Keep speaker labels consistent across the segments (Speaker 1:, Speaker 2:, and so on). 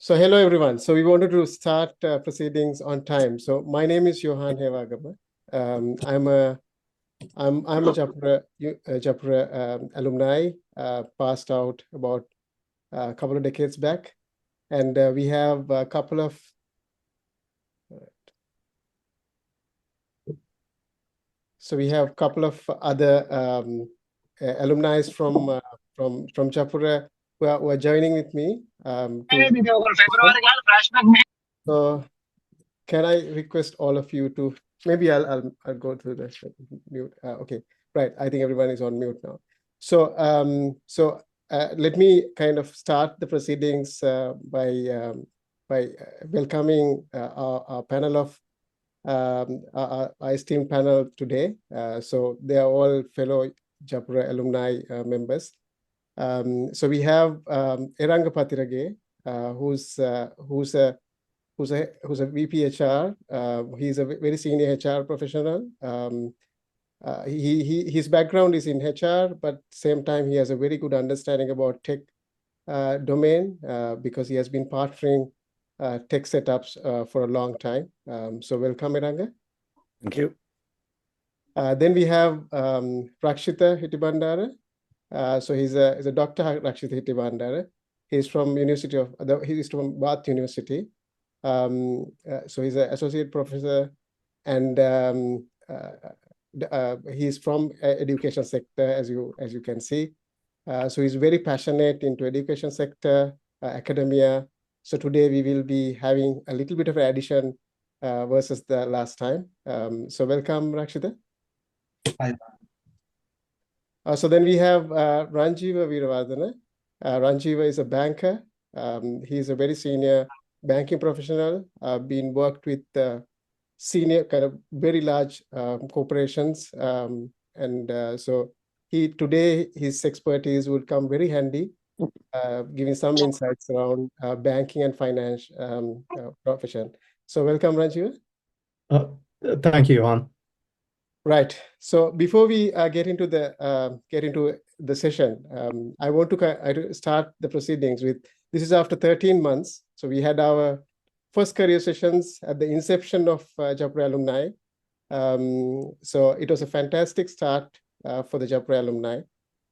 Speaker 1: So hello everyone. So we wanted to start proceedings on time. So my name is Johan Hevagama. I'm a Japura alumni, passed out about a couple of decades back, and we have a couple of other alumni from Japura who are joining with me. So can I request all of you to maybe I'll go to the mute. Okay, right. I think everyone is on mute now. So let me kind of start the proceedings by welcoming our panel of our esteemed panel today. So they are all fellow Japura alumni members. So we have Eranga Patirage, who's a VP HR. He's a very senior HR professional. His background is in HR, but same time he has a very good understanding about tech domain because he has been partnering tech setups for a long time. So welcome, Eranga.
Speaker 2: Thank you.
Speaker 1: Then we have Rakshita Hitibandara. So he's a Dr. Rakshita Hitibandara. He's from Bath University. So he's an associate professor, and he's from education sector, as you can see. So he's very passionate into education sector, academia. So today we will be having a little bit of an addition versus the last time. So welcome, Rakshita.
Speaker 3: Hi.
Speaker 1: So then we have Ranjiva Veeravardhana. Ranjiva is a banker. He's a very senior banking professional, been worked with senior kind of very large corporations. So today his expertise would come very handy, giving some insights around banking and finance profession. So welcome, Ranjiva.
Speaker 3: Thank you, Johan.
Speaker 1: Right. So before we get into the session, I want to start the proceedings with, this is after 13 months. So we had our first career sessions at the inception of Japura Alumni. So it was a fantastic start for the Japura Alumni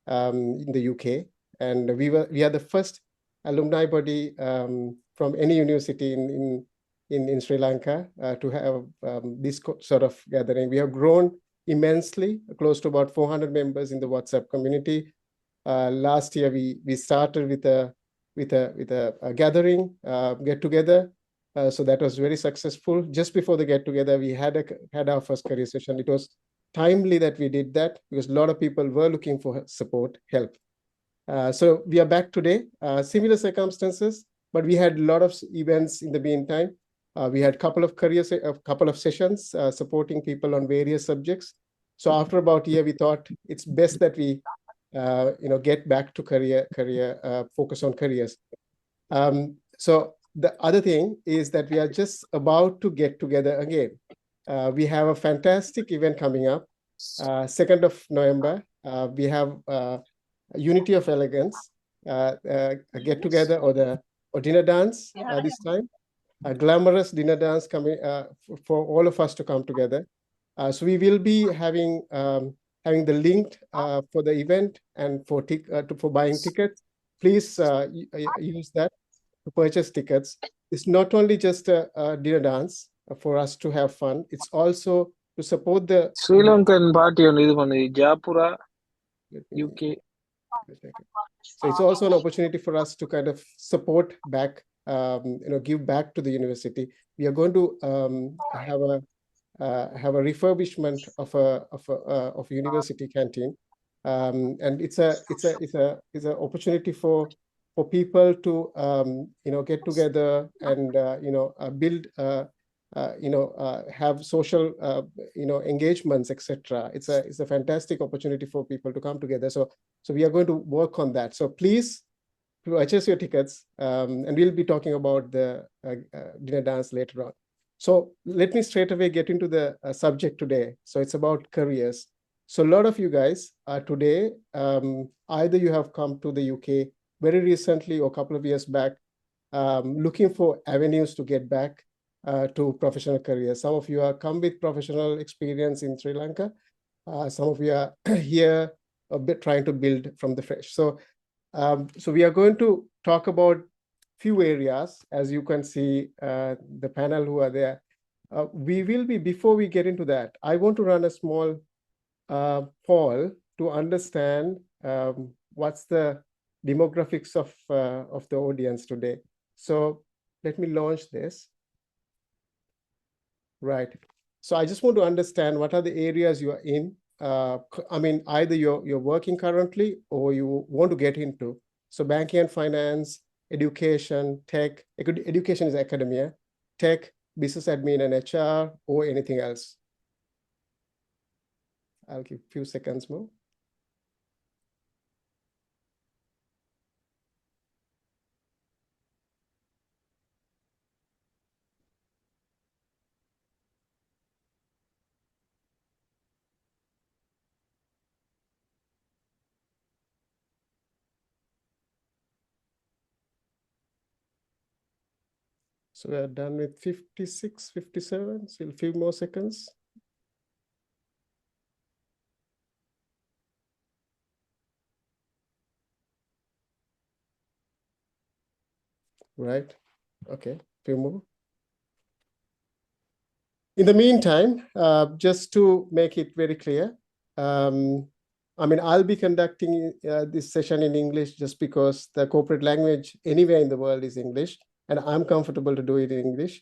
Speaker 1: in the UK. And we are the first alumni body from any university in Sri Lanka to have this sort of gathering. We have grown immensely, close to about 400 members in the WhatsApp community. Last year we started with a gathering, get together. So that was very successful. Just before the get together, we had our first career session. It was timely that we did that because a lot of people were looking for support, help. So we are back today, similar circumstances, but we had a lot of events in the meantime. We had a couple of sessions supporting people on various subjects. So after about a year, we thought it's best that we get back to career focus on careers. So the other thing is that we are just about to get together again. We have a fantastic event coming up, 2nd of November. We have Unity of Elegance, a get together or dinner dance this time. A glamorous dinner dance coming for all of us to come together. So we will be having the link for the event and for buying tickets. Please use that to purchase tickets. It's not only just a dinner dance for us to have fun. It's also to support the
Speaker 2: Sri Lankan party on Japura, UK.
Speaker 1: So it's also an opportunity for us to kind of support back, give back to the university. We are going to have a refurbishment of a university canteen, and it's an opportunity for people to get together and build have social engagements, etc. It's a fantastic opportunity for people to come together. So we are going to work on that. So please purchase your tickets, and we'll be talking about the dinner dance later on. So let me straight away get into the subject today. So it's about careers. So a lot of you guys today, either you have come to the UK very recently or a couple of years back, looking for avenues to get back to professional careers. Some of you are come with professional experience in Sri Lanka. Some of you are here a bit trying to build from the fresh. So we are going to talk about few areas. As you can see, the panel who are there. We will be, before we get into that, I want to run a small poll to understand what's the demographics of the audience today. So let me launch this. Right. So I just want to understand what are the areas you are in. I mean, either you're working currently or you want to get into. So banking and finance, education, tech. Education is academia, tech, business admin and HR, or anything else. I'll give a few seconds more. So we are done with 56, 57, so a few more seconds. Right, okay, few more. In the meantime, just to make it very clear, I mean, I'll be conducting this session in English just because the corporate language anywhere in the world is English, and I'm comfortable to do it in English.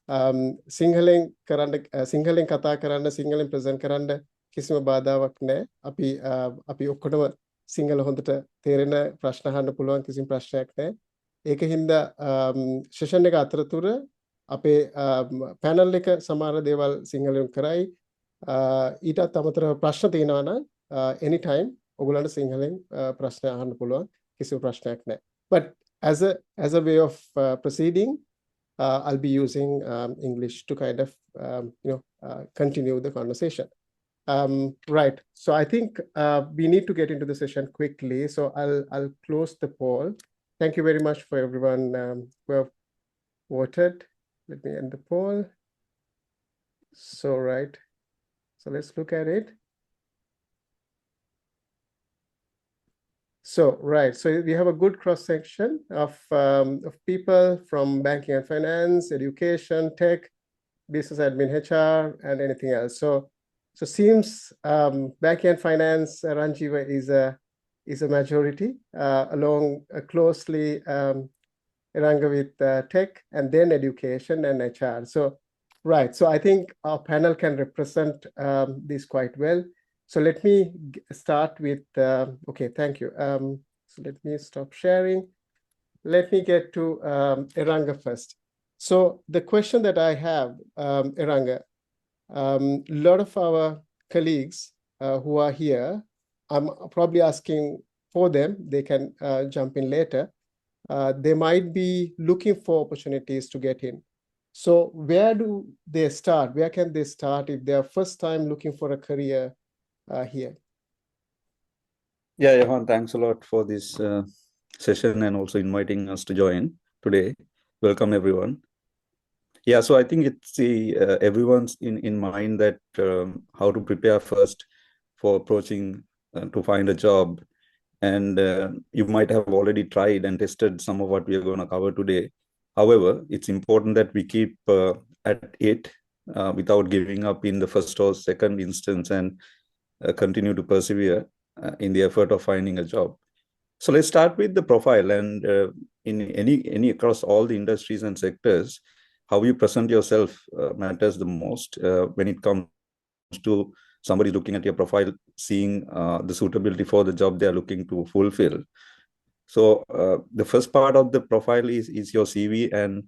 Speaker 1: Sinhalen kata karanda, Sinhalen present karanda කිසිම බාධාවක් නැහැ. අපි ඔක්කොටම සිංහල හොඳට තේරෙන ප්‍රශ්න අහන්න පුළුවන්, කිසිම ප්‍රශ්නයක් නැහැ. ඒකින්ද සෙෂන් එක අතරතුර අපේ පැනල් එක සමහර දේවල් සිංහලෙන් කරයි. ඊටත් අමතරව ප්‍රශ්න තියෙනවා නම් anytime ඔයගොල්ලන්ට සිංහලෙන් ප්‍රශ්න අහන්න පුළුවන්, කිසිම ප්‍රශ්නයක් නැහැ. But as a way of proceeding, I'll be using English to kind of continue the conversation. Right. So I think we need to get into the session quickly. So I'll close the poll. Thank you very much for everyone who have voted. Let me end the poll. So right. So let's look at it. So right. So we have a good cross section of people from banking and finance, education, tech, business admin, HR, and anything else. So seems banking and finance, Ranjiva is a majority, along closely Ranga with tech, and then education and HR. So right. So I think our panel can represent this quite well. So let me start with, okay, thank you. So let me stop sharing. Let me get to Eranga first. So the question that I have, Eranga, a lot of our colleagues who are here, I'm probably asking for them, they can jump in later. They might be looking for opportunities to get in. So where do they start? Where can they start if they are first time looking for a career here?
Speaker 4: Yeah, Johan, thanks a lot for this session and also inviting us to join today. Welcome, everyone. Yeah, so I think it's everyone's in mind that how to prepare first for approaching to find a job. And you might have already tried and tested some of what we are going to cover today. However, it's important that we keep at it without giving up in the first or second instance and continue to persevere in the effort of finding a job. So let's start with the profile, and in any across all the industries and sectors, how you present yourself matters the most when it comes to somebody looking at your profile, seeing the suitability for the job they are looking to fulfill. So the first part of the profile is your CV, and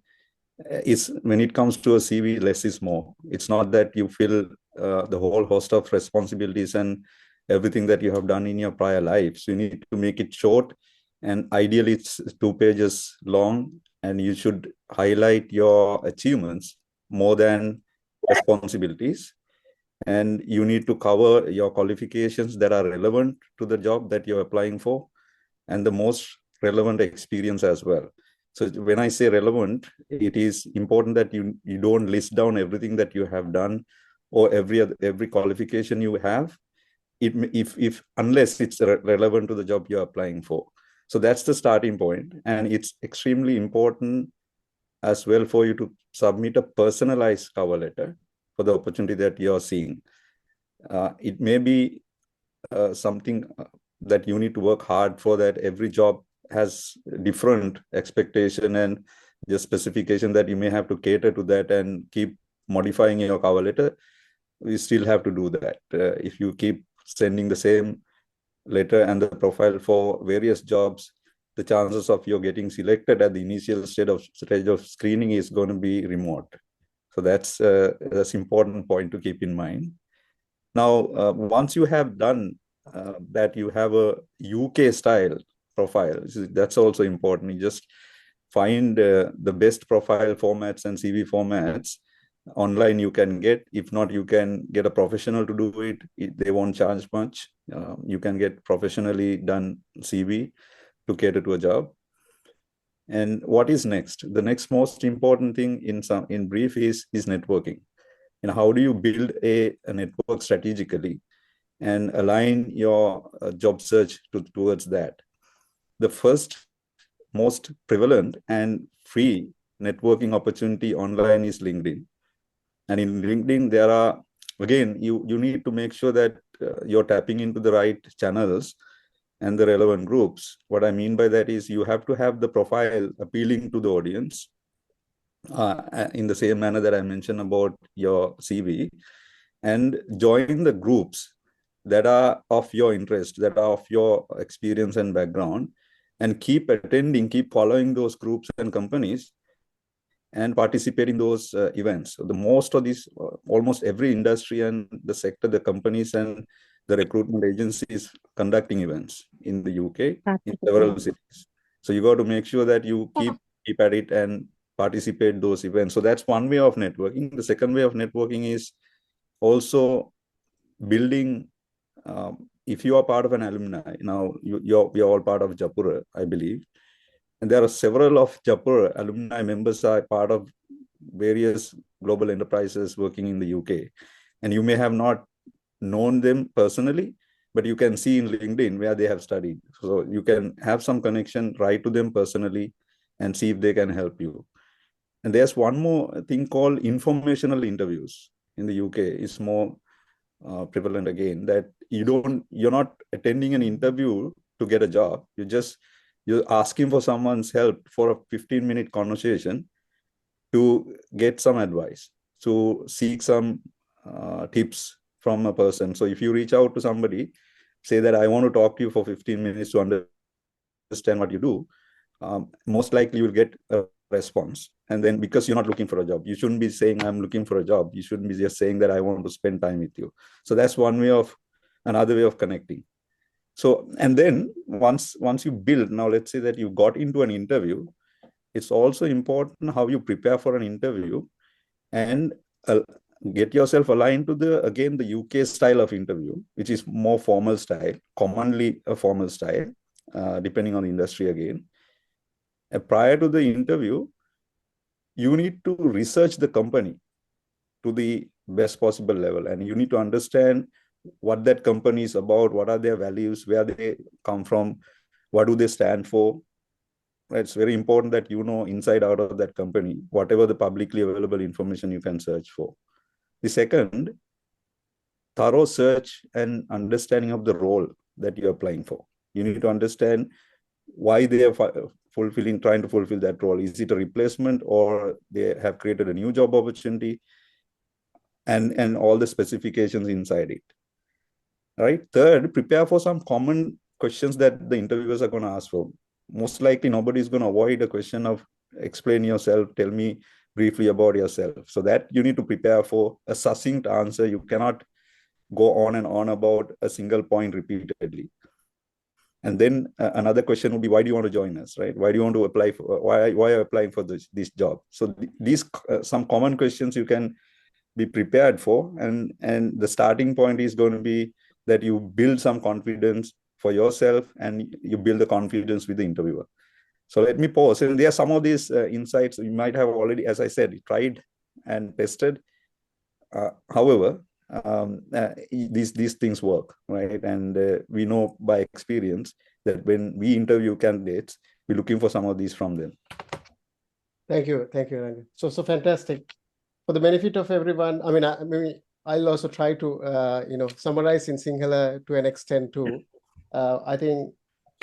Speaker 4: when it comes to a CV, less is more. It's not that you fill the whole host of responsibilities and everything that you have done in your prior lives. You need to make it short, and ideally it's 2 pages long, and you should highlight your achievements more than responsibilities. And you need to cover your qualifications that are relevant to the job that you're applying for, and the most relevant experience as well. So when I say relevant, it is important that you don't list down everything that you have done or every qualification you have, if unless it's relevant to the job you're applying for. So that's the starting point, and it's extremely important as well for you to submit a personalized cover letter for the opportunity that you're seeing. It may be something that you need to work hard for, that every job has different expectation and the specification that you may have to cater to that and keep modifying your cover letter. We still have to do that. If you keep sending the same letter and the profile for various jobs, the chances of you getting selected at the initial stage of screening is going to be remote. So that's important point to keep in mind. Now, once you have done that, you have a UK style profile. That's also important. You just find the best profile formats and CV formats online you can get. If not, you can get a professional to do it. They won't charge much. You can get professionally done CV to cater to a job. And what is next? The next most important thing in brief is networking. And how do you build a network strategically and align your job search towards that? The first most prevalent and free networking opportunity online is LinkedIn. And in LinkedIn, there are, again, you need to make sure that you're tapping into the right channels and the relevant groups. What I mean by that is you have to have the profile appealing to the audience in the same manner that I mentioned about your CV, and join the groups that are of your interest, that are of your experience and background, and keep attending, keep following those groups and companies and participate in those events. So the most of these, almost every industry and the sector, the companies and the recruitment agencies conducting events in the UK in several cities. So you got to make sure that you keep at it and participate those events. So that's one way of networking. The second way of networking is also building. If you are part of an alumni, now you're all part of Japura, I believe. And there are several of Japura alumni members are part of various global enterprises working in the UK. And you may have not known them personally, but you can see in LinkedIn where they have studied. So you can have some connection, write to them personally and see if they can help you. And there's one more thing called informational interviews in the UK. It's more prevalent again, that you're not attending an interview to get a job. You're asking for someone's help for a 15-minute conversation to get some advice, to seek some tips from a person. So if you reach out to somebody, say that I want to talk to you for 15 minutes to understand what you do, most likely you will get a response. And then, because you're not looking for a job, you shouldn't be saying I'm looking for a job. You shouldn't be just saying that I want to spend time with you. So that's another way of connecting. So, and then once you build, now let's say that you got into an interview, it's also important how you prepare for an interview and get yourself aligned to the UK style of interview, which is more formal style, commonly a formal style, depending on the industry again. Prior to the interview, you need to research the company to the best possible level, and you need to understand what that company is about, what are their values, where they come from, what do they stand for. It's very important that you know inside out of that company, whatever the publicly available information you can search for. The second, thorough search and understanding of the role that you're applying for. You need to understand why they are trying to fulfill that role. Is it a replacement, or they have created a new job opportunity, and all the specifications inside it. Right. Third, prepare for some common questions that the interviewers are going to ask for. Most likely, nobody is going to avoid a question of explain yourself, tell me briefly about yourself. So that you need to prepare for a succinct answer. You cannot go on and on about a single point repeatedly. And then another question would be, why do you want to join us, right? Why do you want to apply for, why are you applying for this job? So these some common questions you can be prepared for. And the starting point is going to be that you build some confidence for yourself and you build the confidence with the interviewer. So let me pause. And there are some of these insights you might have already, as I said, tried and tested. However, these things work, right? And we know by experience that when we interview candidates, we're looking for some of these from them.
Speaker 1: Thank you, Ranga. So fantastic. For the benefit of everyone, I mean, I'll also try to summarize in Sinhala to an extent too. I think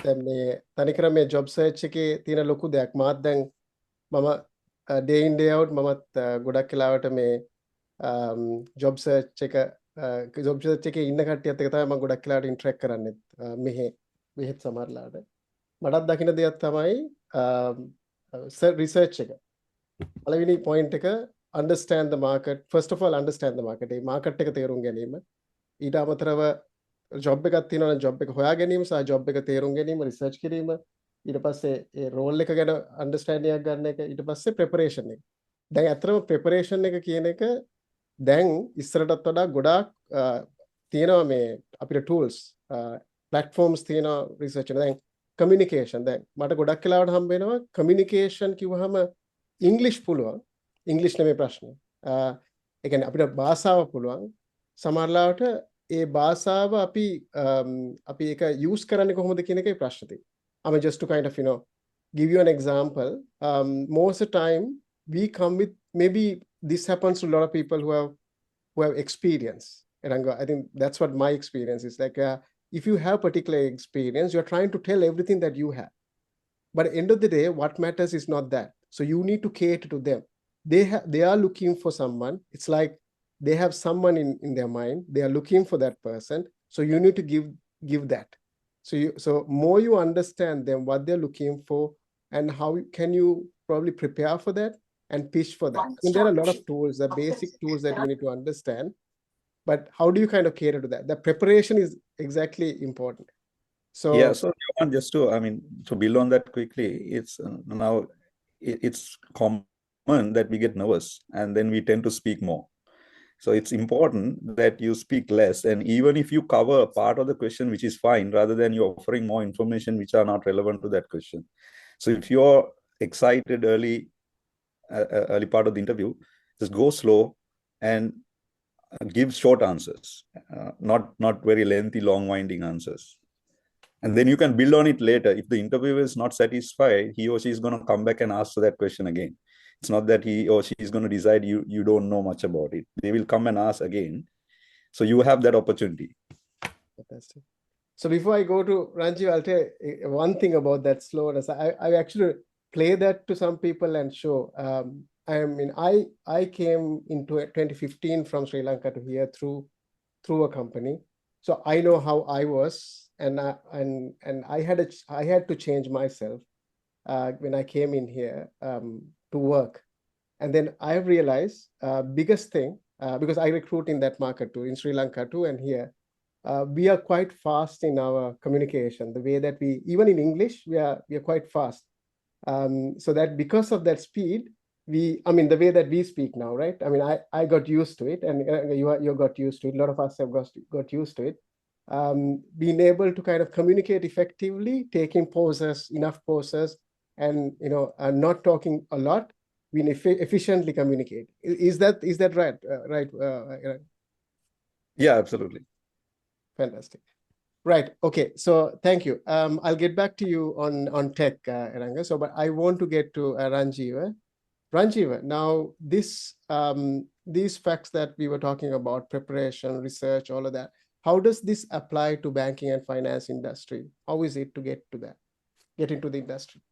Speaker 1: දැන් මේ තනිකර මේ job search එකේ තියෙන ලොකු දෙයක් මාත් දැන් මම day in day out මමත් ගොඩක් වෙලාවට මේ ජොබ් සර්ච් එකේ ඉන්න කට්ටියත් එක්ක තමයි මම ගොඩක් වෙලාවට ඉන්ටරැක්ට් කරන්නේ මෙහෙත් සමහරලාට මටත් දකින්න දෙයක් තමයි රිසර්ච් එක පළවෙනි පොයින්ට් එක understand the market. First of all, understand the market. A market එක තේරුම් ගැනීම ඊට අමතරව ජොබ් එකක් තියෙනවා නම් ජොබ් එක හොයා ගැනීම සහ ජොබ් එක තේරුම් ගැනීම රිසර්ච් කිරීම ඊට පස්සේ ඒ රෝල් එක ගැන අන්ඩර්ස්ටෑන්ඩින් එකක් ගන්න එක ඊට පස්සේ ප්‍රෙපරේෂන් එක දැන් අතරම ප්‍රෙපරේෂන් එක කියන එක දැන් ඉස්සරටත් වඩා ගොඩාක් තියෙනවා මේ අපිට ටූල්ස් ප්ලැට්ෆෝම්ස් තියෙනවා රිසර්ච් එක දැන් කමියුනිකේෂන් දැන් මට ගොඩක් වෙලාවට හම්බ වෙනවා කමියුනිකේෂන් කිව්වහම ඉංග්‍රීසි පුළුවන් ඉංග්‍රීසි නෙමෙයි ප්‍රශ්නේ ඒ කියන්නේ අපිට භාෂාව පුළුවන් සමහරවිට ඒ භාෂාව අපි ඒක use කරන්නේ කොහොමද කියන එකයි ප්‍රශ්න තියෙන්නේ. I mean, just to kind of give you an example, most of the time we come with maybe this happens to a lot of people who have experience. And I think that's what my experience is like. If you have particular experience, you're trying to tell everything that you have. But at the end of the day, what matters is not that. So you need to cater to them. They are looking for someone. It's like they have someone in their mind. They are looking for that person. So you need to give that. So more you understand them, what they're looking for, and how can you probably prepare for that and pitch for that. I mean, there are a lot of tools, the basic tools that you need to understand. But how do you kind of cater to that? The preparation is exactly important. So
Speaker 4: yeah, so just to build on that quickly, it's now it's common that we get nervous and then we tend to speak more. So it's important that you speak less, and even if you cover a part of the question, which is fine, rather than you offering more information which are not relevant to that question. So if you're excited early part of the interview, just go slow and give short answers, not very lengthy, long winding answers. And then you can build on it later. If the interviewer is not satisfied, he or she is going to come back and ask that question again. It's not that he or she is going to decide you don't know much about it. They will come and ask again. So you have that opportunity.
Speaker 1: Fantastic. So before I go to Ranjiv, I'll tell you one thing about that slowness. I actually play that to some people and show. I came into 2015 from Sri Lanka to here through a company. So I know how I was, and I had to change myself when I came in here to work. And then I have realized biggest thing, because I recruit in that market too, in Sri Lanka too, and here, we are quite fast in our communication. The way that even in English, we are quite fast. So that because of that speed, the way that we speak now, right? I mean, I got used to it, and you got used to it. A lot of us have got used to it. Being able to kind of communicate effectively, taking pauses, enough pauses, and not talking a lot, we efficiently communicate. Is that right? Right.
Speaker 4: Yeah, absolutely.
Speaker 1: Fantastic. Right. Okay. So thank you. I'll get back to you on tech, Ranga. So, but I want to get to Ranjiv. Ranjiv, now these facts that we were talking about, preparation, research, all of that, how does this apply to banking and finance industry? How is it to get into the industry?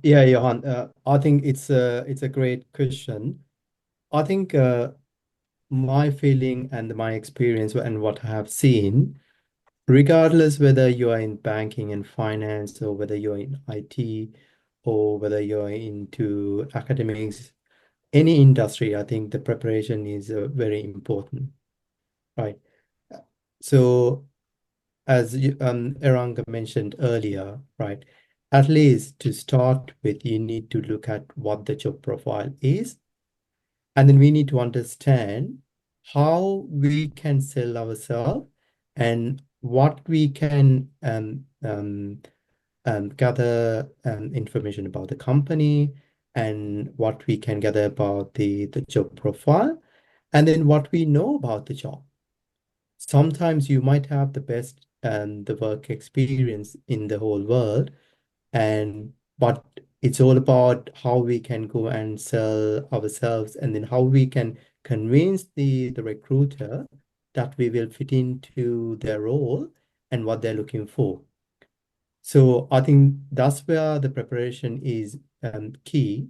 Speaker 3: Yeah, Johan, I think it's a great question. I think my feeling and my experience and what I have seen, regardless whether you are in banking and finance or whether you're in IT or whether you're into academics, any industry, I think the preparation is very important, right? So as Eranga mentioned earlier, right, at least to start with, you need to look at what the job profile is, and then we need to understand how we can sell ourselves and what we can gather information about the company and what we can gather about the job profile, and then what we know about the job. Sometimes you might have the best and the work experience in the whole world, but it's all about how we can go and sell ourselves, and then how we can convince the recruiter that we will fit into their role and what they're looking for. So I think that's where the preparation is key.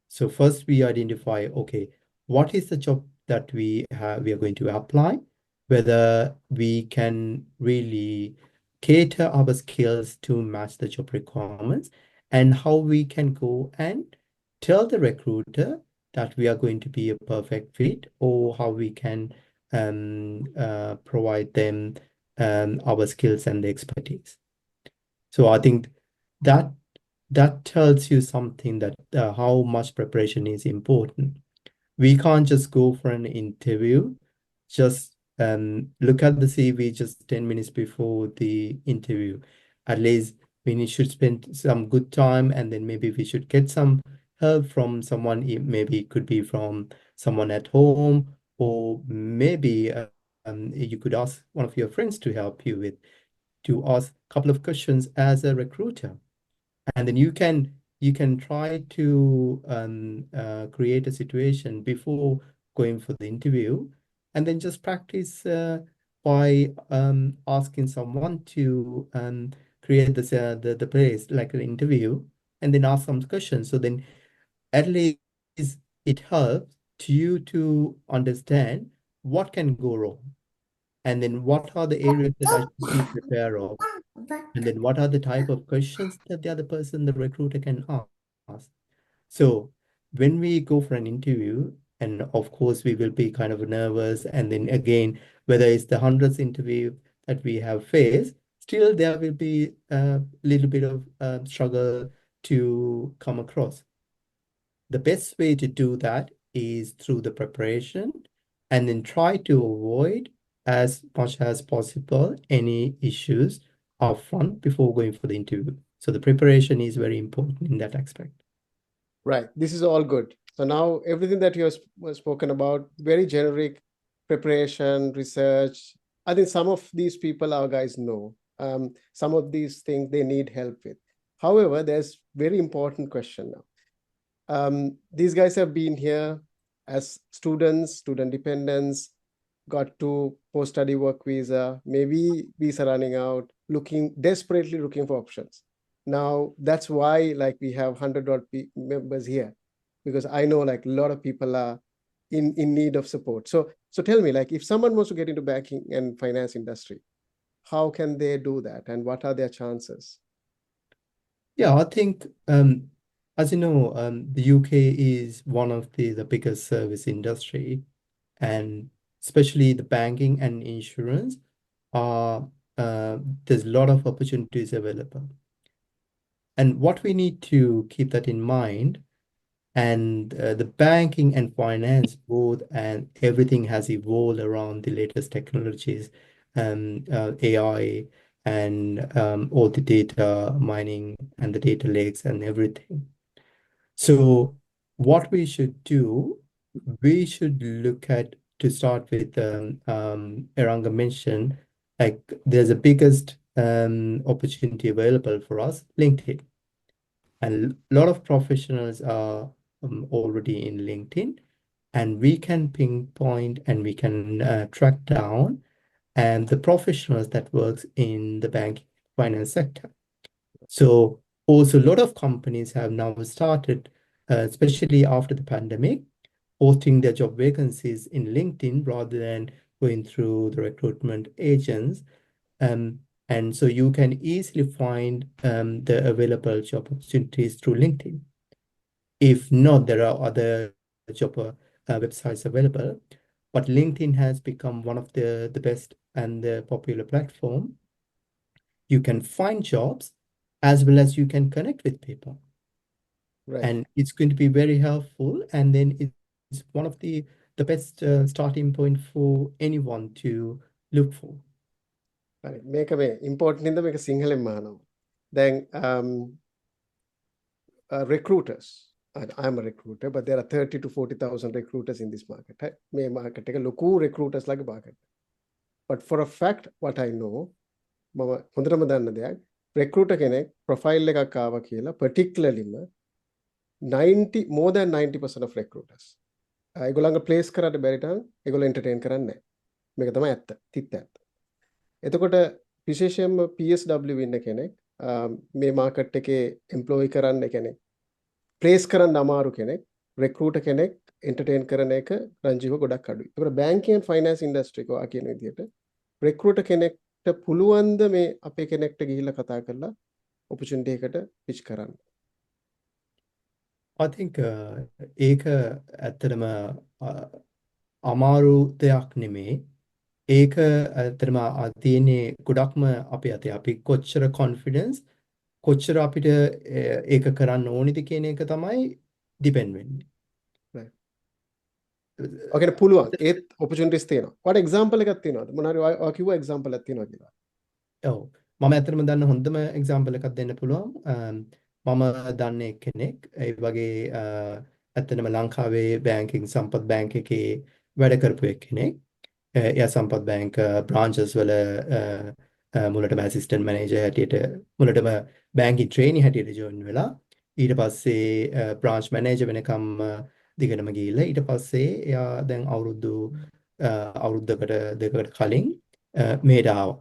Speaker 3: So first we identify, okay, what is the job that we are going to apply, whether we can really cater our skills to match the job requirements, and how we can go and tell the recruiter that we are going to be a perfect fit, or how we can provide them our skills and expertise. So I think that tells you something, that how much preparation is important. We can't just go for an interview, just look at the CV just 10 minutes before the interview. At least we should spend some good time, and then maybe we should get some help from someone. Maybe it could be from someone at home, or maybe you could ask one of your friends to help you with, to ask a couple of questions as a recruiter. And then you can try to create a situation before going for the interview, and then just practice by asking someone to create this the place like an interview, and then ask some questions. So then at least it helps to you to understand what can go wrong, and then what are the areas that I should be prepared of, and then what are the type of questions that the other person, the recruiter, can ask. So when we go for an interview, and of course we will be kind of nervous, and then again, whether it's the hundredth interview that we have faced, still there will be a little bit of struggle to come across. The best way to do that is through the preparation, and then try to avoid as much as possible any issues upfront before going for the interview. So the preparation is very important in that aspect.
Speaker 1: Right. This is all good. So now everything that you have spoken about, very generic preparation, research. I think some of these people our guys know. Some of these things they need help with. However, there's very important question now. These guys have been here as students, student dependents, got to post-study work visa, maybe visa running out, desperately looking for options. Now, that's why like we have 100 odd members here, because I know like a lot of people are in need of support. So tell me, like if someone wants to get into banking and finance industry, how can they do that, and what are their chances?
Speaker 3: Yeah, I think as you know, the UK is one of the biggest service industry, and especially the banking and insurance are there's a lot of opportunities available. And what we need to keep that in mind, and the banking and finance both, and everything has evolved around the latest technologies, AI, and all the data mining and the data lakes and everything. So what we should do, we should look at, to start with, Eranga mentioned, like there's a biggest opportunity available for us, LinkedIn. And a lot of professionals are already in LinkedIn, and we can pinpoint and we can track down and the professionals that works in the banking finance sector. So also a lot of companies have now started, especially after the pandemic, posting their job vacancies in LinkedIn rather than going through the recruitment agents. And so you can easily find the available job opportunities through LinkedIn. If not, there are other job websites available, but LinkedIn has become one of the best and the popular platform. You can find jobs as well as you can connect with people.
Speaker 1: Right.
Speaker 3: And it's going to be very helpful. And then it's one of the best starting point for anyone to look for.
Speaker 1: right. මේක මේ important ඉඳ මේක සිංහලෙන් අහනවා. දැන් recruiters. I'm a recruiter, but there are 30 to 40,000 recruiters in this market. Right? මේ market එක ලොකු recruiters ලගේ market. But for a fact, what I know, මම හොඳටම දන්න දෙයක්, recruiter කෙනෙක් profile එකක් ආවා කියලා particularly more than 90% of recruiters. ඒගොල්ලන්ගේ place කරන්න බැරි තරම් ඒගොල්ලෝ entertain කරන්නේ නැහැ. මේක තමයි ඇත්ත. තිත්ත ඇත්ත. එතකොට විශේෂයෙන්ම PSW ඉන්න කෙනෙක් මේ මාකට් එකේ එම්ප්ලොයි කරන්න කෙනෙක් ප්ලේස් කරන්න අමාරු කෙනෙක් රෙක්රූටර් කෙනෙක් එන්ටර්ටේන් කරන එක රංජීව ගොඩක් අඩුයි. ඒකට බැංකින් ඇන්ඩ් ෆයිනෑන්ස් ඉන්ඩස්ට්‍රි එක ඔයා කියන විදිහට රෙක්රූටර් කෙනෙක්ට පුළුවන්ද මේ අපේ කෙනෙක්ට ගිහිල්ලා කතා කරලා ඔපචුනිටි එකට පිච් කරන්න.
Speaker 3: I think ඒක ඇත්තටම අමාරු දෙයක් නෙමේ. ඒක ඇත්තටම තියෙන්නේ ගොඩක්ම අපේ අතේ. අපි කොච්චර කොන්ෆිඩන්ස් කොච්චර අපිට ඒක කරන්න ඕනිද කියන එක තමයි ඩිපෙන්ඩ් වෙන්නේ.
Speaker 1: ඔකේ පුළුවන් ඒත් ඔපචුනිටිස් තියෙනවා. වට එක්සැම්පල් එකක් තියෙනවද? මොනාරි ඔයා කිව්ව එක්සැම්පල් එකක් තියෙනවා කියලා.
Speaker 3: ඔව්. මම ඇත්තටම දන්න හොඳම එක්සැම්පල් එකක් දෙන්න පුළුවන්. මම දන්නේ කෙනෙක් ඒ වගේ ඇත්තටම ලංකාවේ බැංකින් සම්පත් බැංක් එකේ වැඩ කරපු කෙනෙක්. එයා සම්පත් බැංක බ්‍රාන්චස් වල මුලටම ඇසිස්ටන්ට් මැනේජර් හැටියට මුලටම බැංකින් ට්‍රේනි හැටියට ජොයින් වෙලා ඊට පස්සේ බ්‍රාන්ච් මැනේජර් වෙනකම් දිගටම ගිහිල්ලා ඊට පස්සේ එයා දැන් අවුරුද්දකට දෙකකට කලින් මේට ආවා.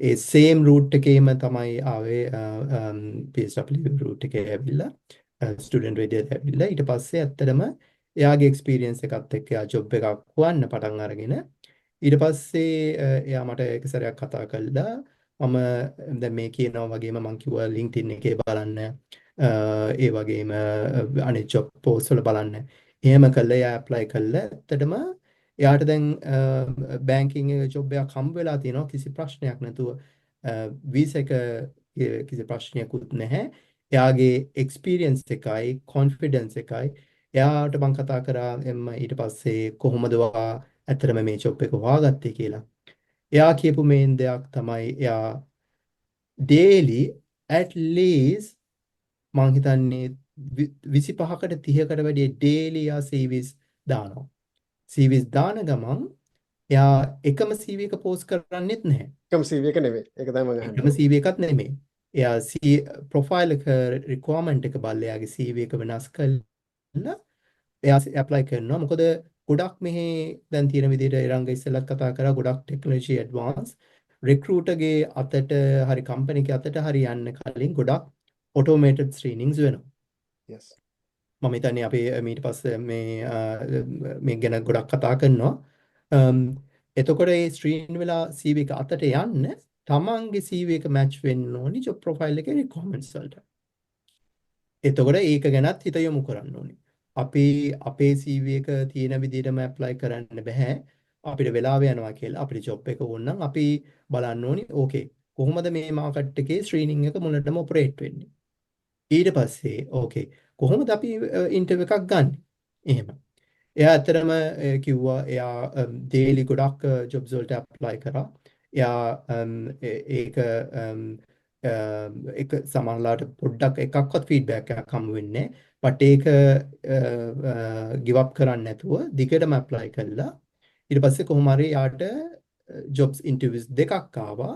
Speaker 3: ඒ සේම් රූට් එකේම තමයි ආවේ PSW රූට් එකේ ඇවිල්ලා ස්ටුඩන්ට් විදියට ඇවිල්ලා ඊට පස්සේ ඇත්තටම එයාගේ එක්ස්පීරියන්ස් එකත් එක්ක එයා ජොබ් එකක් හොයන්න පටන් අරගෙන ඊට පස්සේ එයා මට එක සැරයක් කතා කළා මම දැන් මේ කියනවා වගේම මම කිව්වා LinkedIn එකේ බලන්න ඒ වගේම අනිත් ජොබ් පෝස්ට් වල බලන්න. එහෙම කළා එයා ඇප්ලයි කළා. ඇත්තටම එයාට දැන් බැංකින් ජොබ් එකක් හම්බ වෙලා තියෙනවා කිසි ප්‍රශ්නයක් නැතුව වීසා එක කිසි ප්‍රශ්නයක්වත් නැහැ. එයාගේ එක්ස්පීරියන්ස් එකයි කොන්ෆිඩන්ස් එකයි එයාට මම කතා කරා ඊට පස්සේ කොහොමද ඔයා ඇත්තටම මේ ජොබ් එක හොයාගත්තේ කියලා. එයා කියපු මේන් දෙයක් තමයි එයා daily at least මං හිතන්නේ 25කට 30කට වැඩිය daily එයා CVs දානවා. CVs දාන ගමන් එයා එකම CV එක පෝස්ට් කරන්නේත් නැහැ.
Speaker 1: එකම CV එක නෙවෙයි. ඒක තමයි මම අහන්නේ.
Speaker 3: එකම CV එකක් නෙමෙයි. එයා ප්‍රොෆයිල් එක රික්වයර්මන්ට් එක බලලා එයාගේ CV එක වෙනස් කරලා එයා ඇප්ලයි කරනවා. මොකද ගොඩක් මෙහි දැන් තියෙන විදිහට එරංග ඉස්සෙල්ලත් කතා කරා ගොඩක් ටෙක්නොලොජි ඇඩ්වාන්ස් රික්‍රූටර්ගේ අතට හරි කම්පැනි එකේ අතට හරි යන්න කලින් ගොඩක් ඔටෝමේටඩ් ස්ක්‍රීනින්ග්ස් වෙනවා.
Speaker 1: yes
Speaker 3: මම හිතන්නේ අපි ඊට පස්සේ මේ ගැන ගොඩක් කතා කරනවා. එතකොට ඒ ස්ක්‍රීන් වෙලා CV එක අතට යන්න තමන්ගේ CV එක මැච් වෙන්න ඕනි ජොබ් ප්‍රොෆයිල් එකේ රික්වයර්මන්ට්ස් වලට. එතකොට ඒක ගැනත් හිත යොමු කරන්න ඕනි. අපි අපේ CV එක තියෙන විදිහටම ඇප්ලයි කරන්න බෑ. අපිට වෙලාව යනවා කියලා අපිට ජොබ් එක ඕන නම් අපි බලන්න ඕනි ඕකේ කොහොමද මේ මාකට් එකේ ස්ක්‍රීනින් එක මුලටම ඔපරේට් වෙන්නේ. ඊට පස්සේ ඕකේ කොහොමද අපි ඉන්ටර්විව් එකක් ගන්න. එහෙම. එයා ඇත්තටම කිව්වා එයා ඩේලි ගොඩක් ජොබ්ස් වලට ඇප්ලයි කරා. එයා ඒක එක සමහරලාට පොඩ්ඩක් එකක්වත් ෆීඩ්බැක් එකක් හම්බ වෙන්නේ නැහැ. බට් ඒක ගිව් අප් කරන්නේ නැතුව දිගටම ඇප්ලයි කළා. ඊට පස්සේ කොහොම හරි යාට ජොබ්ස් ඉන්ටර්විව්ස් දෙකක් ආවා.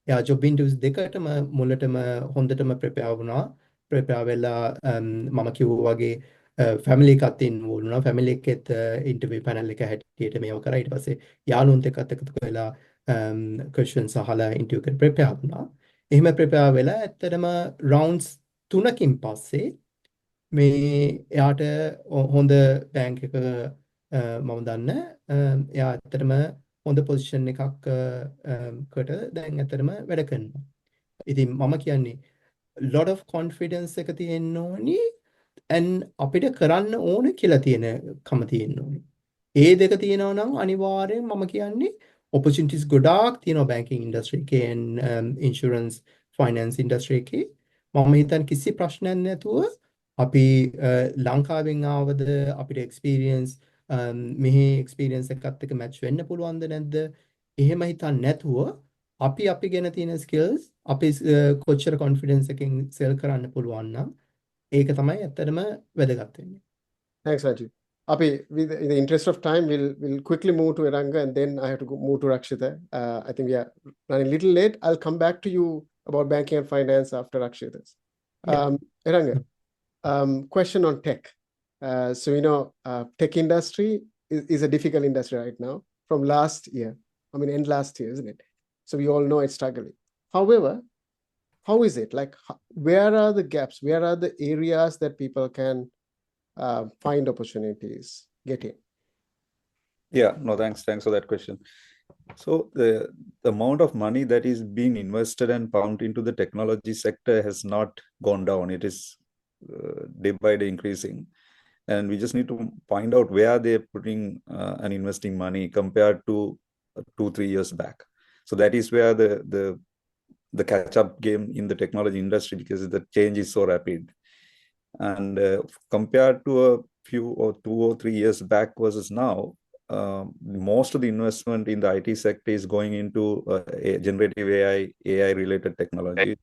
Speaker 3: එයා ජොබ් ඉන්ටර්විව්ස් දෙකටම මුලටම හොඳටම ප්‍රෙපෙයාර් වුණා. ප්‍රෙපෙයාර් වෙලා මම කිව්වා වගේ ෆැමිලි එකත් ඉන්වෝල්ව් වුණා. ෆැමිලි එකෙත් ඉන්ටර්විව් පැනල් එක හැටියට මේව කරා. ඊට පස්සේ යාළුවන්ට එක්කත් එකතු වෙලා ක්වෙස්චන්ස් අහලා ඉන්ටර්විව් එකට ප්‍රෙපෙයාර් වුණා. එහෙම ප්‍රෙපෙයාර් වෙලා ඇත්තටම රවුන්ඩ්ස් 3කින් පස්සේ මේ එයාට හොඳ බැංක් එක මම දන්න එයා ඇත්තටම හොඳ පොසිෂන් එකක් කට දැන් ඇත්තටම වැඩ කරනවා. ඉතින් මම කියන්නේ lot of confidence එක තියෙන්න ඕනි and අපිට කරන්න ඕන කියලා තියෙන කම තියෙන්න ඕනි. ඒ දෙක තියෙනවා නම් අනිවාර්යෙන් මම කියන්නේ opportunities ගොඩාක් තියෙනවා banking industry එකේ and insurance finance industry එකේ. මම හිතන්නේ කිසි ප්‍රශ්නයක් නැතුව අපි ලංකාවෙන් ආවද අපිට experience මෙහි experience එකත් එක්ක match වෙන්න පුළුවන්ද නැද්ද එහෙම හිතන්නේ නැතුව අපි ගැන තියෙන skills අපි කොච්චර confidence එකකින් sell කරන්න පුළුවන් නම් ඒක තමයි ඇත්තටම වැදගත් වෙන්නේ.
Speaker 1: Thanks, Rajiv. Api, in the interest of time, we'll quickly move to Eranga and then I have to move to Rakshita. I think we are running a little late. I'll come back to you about banking and finance after Rakshita's.
Speaker 3: Yeah.
Speaker 1: Eranga, question on tech. Tech industry is a difficult industry right now from last year. End last year, isn't it? So we all know it's struggling. However, how is it? Like, where are the gaps? Where are the areas that people can find opportunities, get in?
Speaker 4: Yeah, no, thanks for that question. So the amount of money that is being invested and pumped into the technology sector has not gone down. It is day by day increasing. And we just need to find out where they're putting and investing money compared to 2-3 years back. So that is where the catch-up game in the technology industry, because the change is so rapid. And compared to a few or 2 or 3 years back versus now, most of the investment in the IT sector is going into generative AI related technology.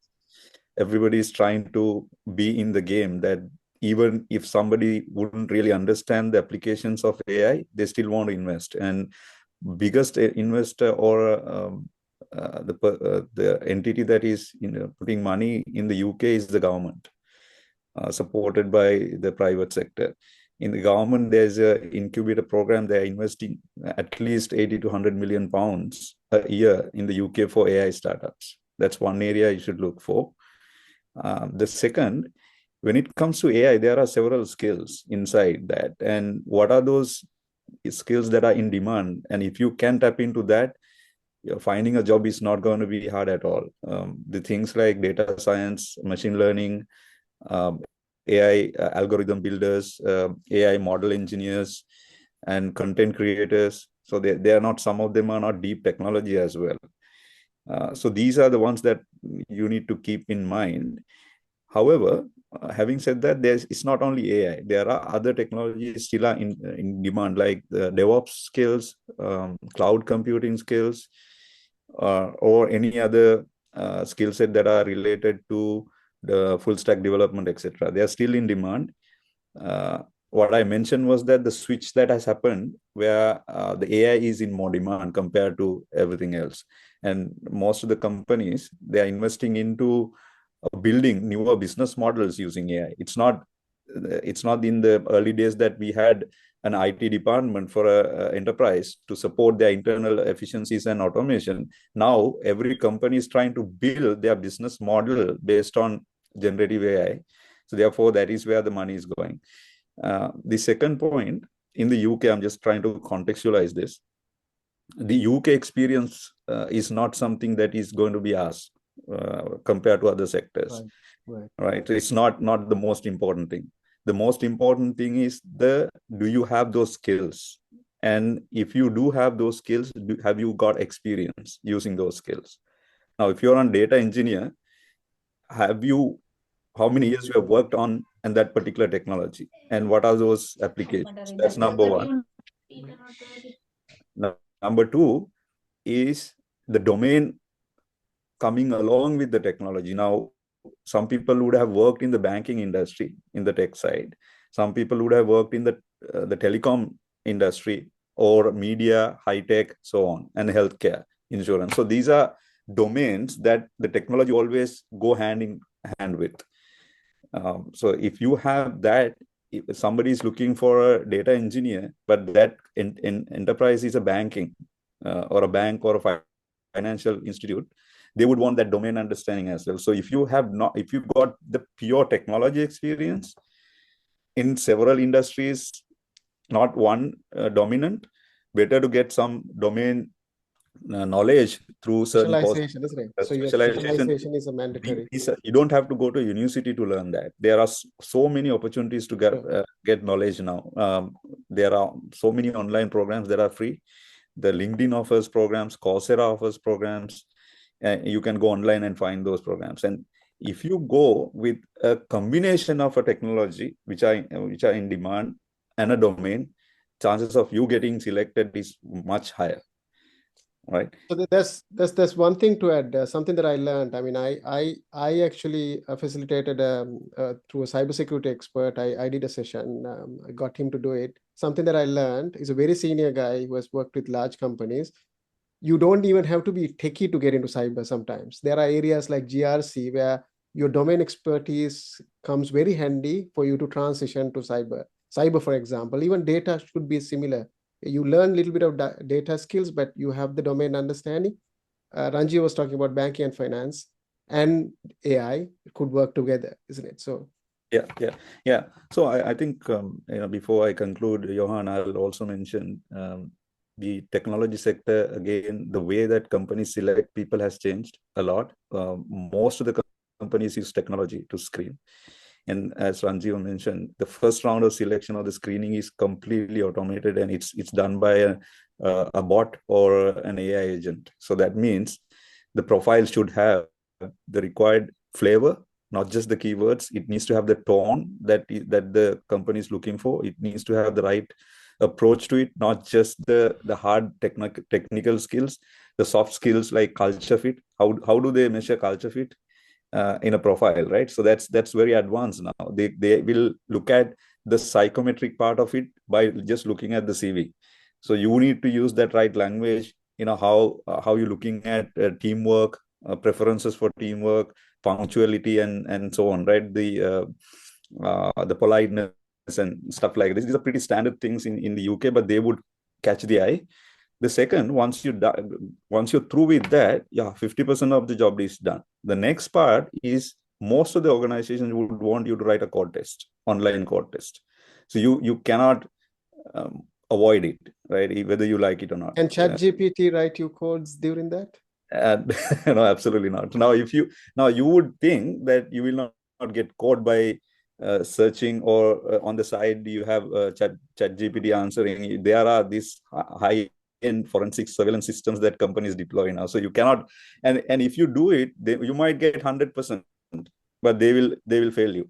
Speaker 4: Everybody is trying to be in the game that even if somebody wouldn't really understand the applications of AI, they still want to invest. And biggest investor or the entity that is putting money in the UK is the government, supported by the private sector. In the government, there's an incubator program. They're investing at least 80 to 100 million pounds a year in the UK for AI startups. That's one area you should look for. The second, when it comes to AI, there are several skills inside that. And what are those skills that are in demand? And if you can tap into that, finding a job is not going to be hard at all. The things like data science, machine learning, AI algorithm builders, AI model engineers, and content creators. So they are not, some of them are not deep technology as well. So these are the ones that you need to keep in mind. However, having said that, it's not only AI. There are other technologies still are in demand, like the DevOps skills, cloud computing skills, or any other skill set that are related to the full stack development, etc. They are still in demand. What I mentioned was that the switch that has happened where the AI is in more demand compared to everything else. And most of the companies, they are investing into building newer business models using AI. It's not in the early days that we had an IT department for an enterprise to support their internal efficiencies and automation. Now, every company is trying to build their business model based on generative AI. So therefore, that is where the money is going. The second point, in the UK, I'm just trying to contextualize this. The UK experience is not something that is going to be asked compared to other sectors. Right? It's not the most important thing. The most important thing is do you have those skills? And if you do have those skills, have you got experience using those skills? Now, if you're on data engineer, how many years you have worked on and that particular technology, and what are those applications? That's number one. Number two is the domain coming along with the technology. Now, some people would have worked in the banking industry in the tech side. Some people would have worked in the telecom industry or media, high tech, so on, and healthcare, insurance. So these are domains that the technology always go hand in hand with. So if you have that, if somebody is looking for a data engineer, but that enterprise is a banking or a bank or a financial institute, they would want that domain understanding as well. So if you got the pure technology experience in several industries, not one dominant, better to get some domain knowledge through certain
Speaker 1: specialization, isn't it? So specialization is a mandatory.
Speaker 4: You don't have to go to university to learn that. There are so many opportunities to get knowledge now. There are so many online programs that are free. The LinkedIn offers programs, Coursera offers programs. You can go online and find those programs. And if you go with a combination of a technology which are in demand and a domain, chances of you getting selected is much higher. right?
Speaker 1: So there's one thing to add. Something that I learned. I mean, I actually facilitated through a cybersecurity expert. I did a session. I got him to do it. Something that I learned is a very senior guy who has worked with large companies. You don't even have to be techie to get into cyber sometimes. There are areas like GRC where your domain expertise comes very handy for you to transition to cyber. Cyber, for example, even data should be similar. You learn a little bit of data skills, but you have the domain understanding. Ranji was talking about banking and finance and AI could work together, isn't it? So
Speaker 4: yeah. So I think before I conclude, Johan, I'll also mention the technology sector again. The way that companies select people has changed a lot. Most of the companies use technology to screen, and as Ranjiv mentioned, the first round of selection or the screening is completely automated, and it's done by a bot or an AI agent. So that means the profile should have the required flavor, not just the keywords. It needs to have the tone that the company is looking for. It needs to have the right approach to it, not just the hard technical skills, the soft skills like culture fit. How do they measure culture fit in a profile, right? So that's very advanced now. They will look at the psychometric part of it by just looking at the CV. So you need to use that right language. How you're looking at teamwork, preferences for teamwork, punctuality, and so on, right? The politeness and stuff like this. These are pretty standard things in the UK, but they would catch the eye. The second, once you're through with that, 50% of the job is done. The next part is most of the organizations would want you to write a code test, online code test. So you cannot avoid it, right? Whether you like it or not.
Speaker 1: can ChatGPT write you codes during that?
Speaker 4: No, absolutely not. Now you would think that you will not get caught by searching, or on the side you have ChatGPT answering. There are these high-end forensic surveillance systems that companies deploy now. So you cannot, and if you do it, you might get 100%, but they will fail you.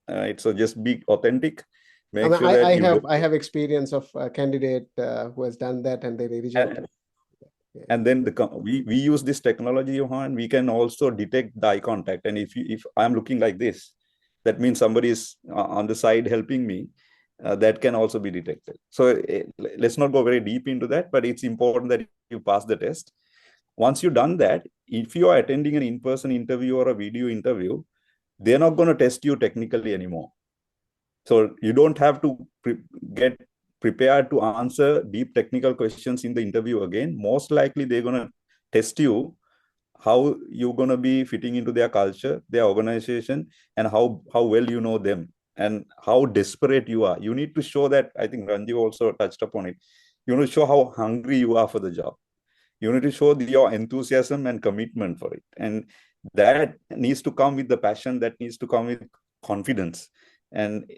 Speaker 4: Right? So just be authentic. Make sure that
Speaker 1: I have experience of a candidate who has done that, and they rejected.
Speaker 4: And then we use this technology, Johan. We can also detect the eye contact, and if I'm looking like this, that means somebody is on the side helping me. That can also be detected. So let's not go very deep into that, but it's important that you pass the test. Once you've done that, if you are attending an in-person interview or a video interview, they're not going to test you technically anymore. So you don't have to get prepared to answer deep technical questions in the interview again. Most likely they're going to test you how you're going to be fitting into their culture, their organization, and how well you know them and how desperate you are. You need to show that. I think Ranjiv also touched upon it. You need to show how hungry you are for the job. You need to show your enthusiasm and commitment for it. And that needs to come with the passion, that needs to come with confidence. And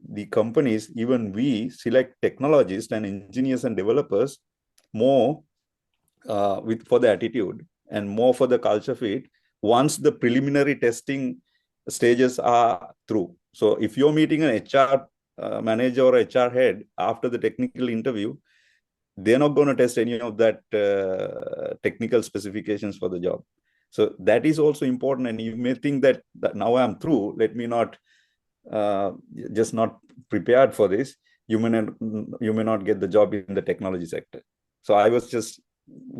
Speaker 4: the companies, even we select technologists and engineers and developers more for the attitude and more for the culture fit once the preliminary testing stages are through. So if you're meeting an HR manager or HR head after the technical interview, they're not going to test any of that technical specifications for the job. So that is also important. And you may think that now I'm through, let me not just not prepared for this. You may not get the job in the technology sector. So I was just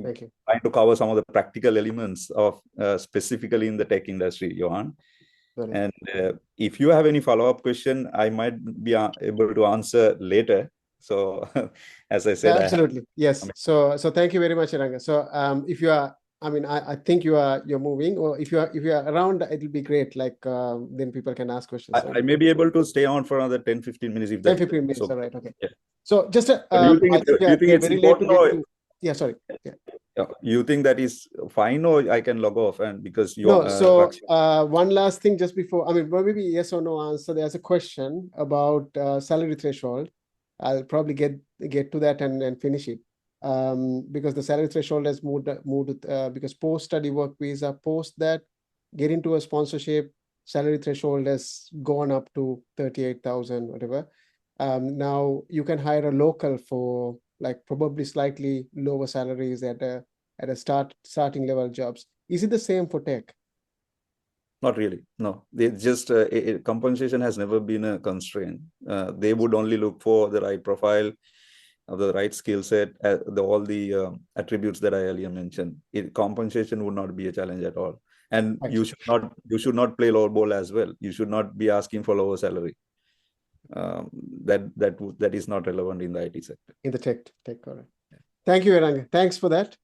Speaker 4: trying to cover some of the practical elements of specifically in the tech industry, Johan. And if you have any follow-up question, I might be able to answer later. So as I said,
Speaker 1: absolutely. Yes. So thank you very much, Ranga. So if you are, I mean, I think you're moving, or if you are around, it'll be great. Like then people can ask questions.
Speaker 4: I may be able to stay on for another 10-15 minutes if
Speaker 1: 10-15 minutes. So, all right. Okay.
Speaker 4: Yeah.
Speaker 1: So just
Speaker 4: do you think it's important, or
Speaker 1: yeah, sorry. Yeah.
Speaker 4: You think that is fine, or I can log off? And because you
Speaker 1: one last thing just before, I mean, maybe yes or no answer. There's a question about salary threshold. I'll probably get to that and finish it. Because the salary threshold has moved because post-study work visa, post that, get into a sponsorship, salary threshold has gone up to 38,000, whatever. Now you can hire a local for like probably slightly lower salaries at a starting level jobs. Is it the same for tech?
Speaker 4: Not really. No, it's just compensation has never been a constraint. They would only look for the right profile, the right skill set, all the attributes that I earlier mentioned. Compensation would not be a challenge at all. And
Speaker 1: Right.
Speaker 4: you should not play lowball as well. You should not be asking for lower salary. That is not relevant in the IT sector.
Speaker 1: In the tech, correct. Thank you, Eranga. Thanks for that.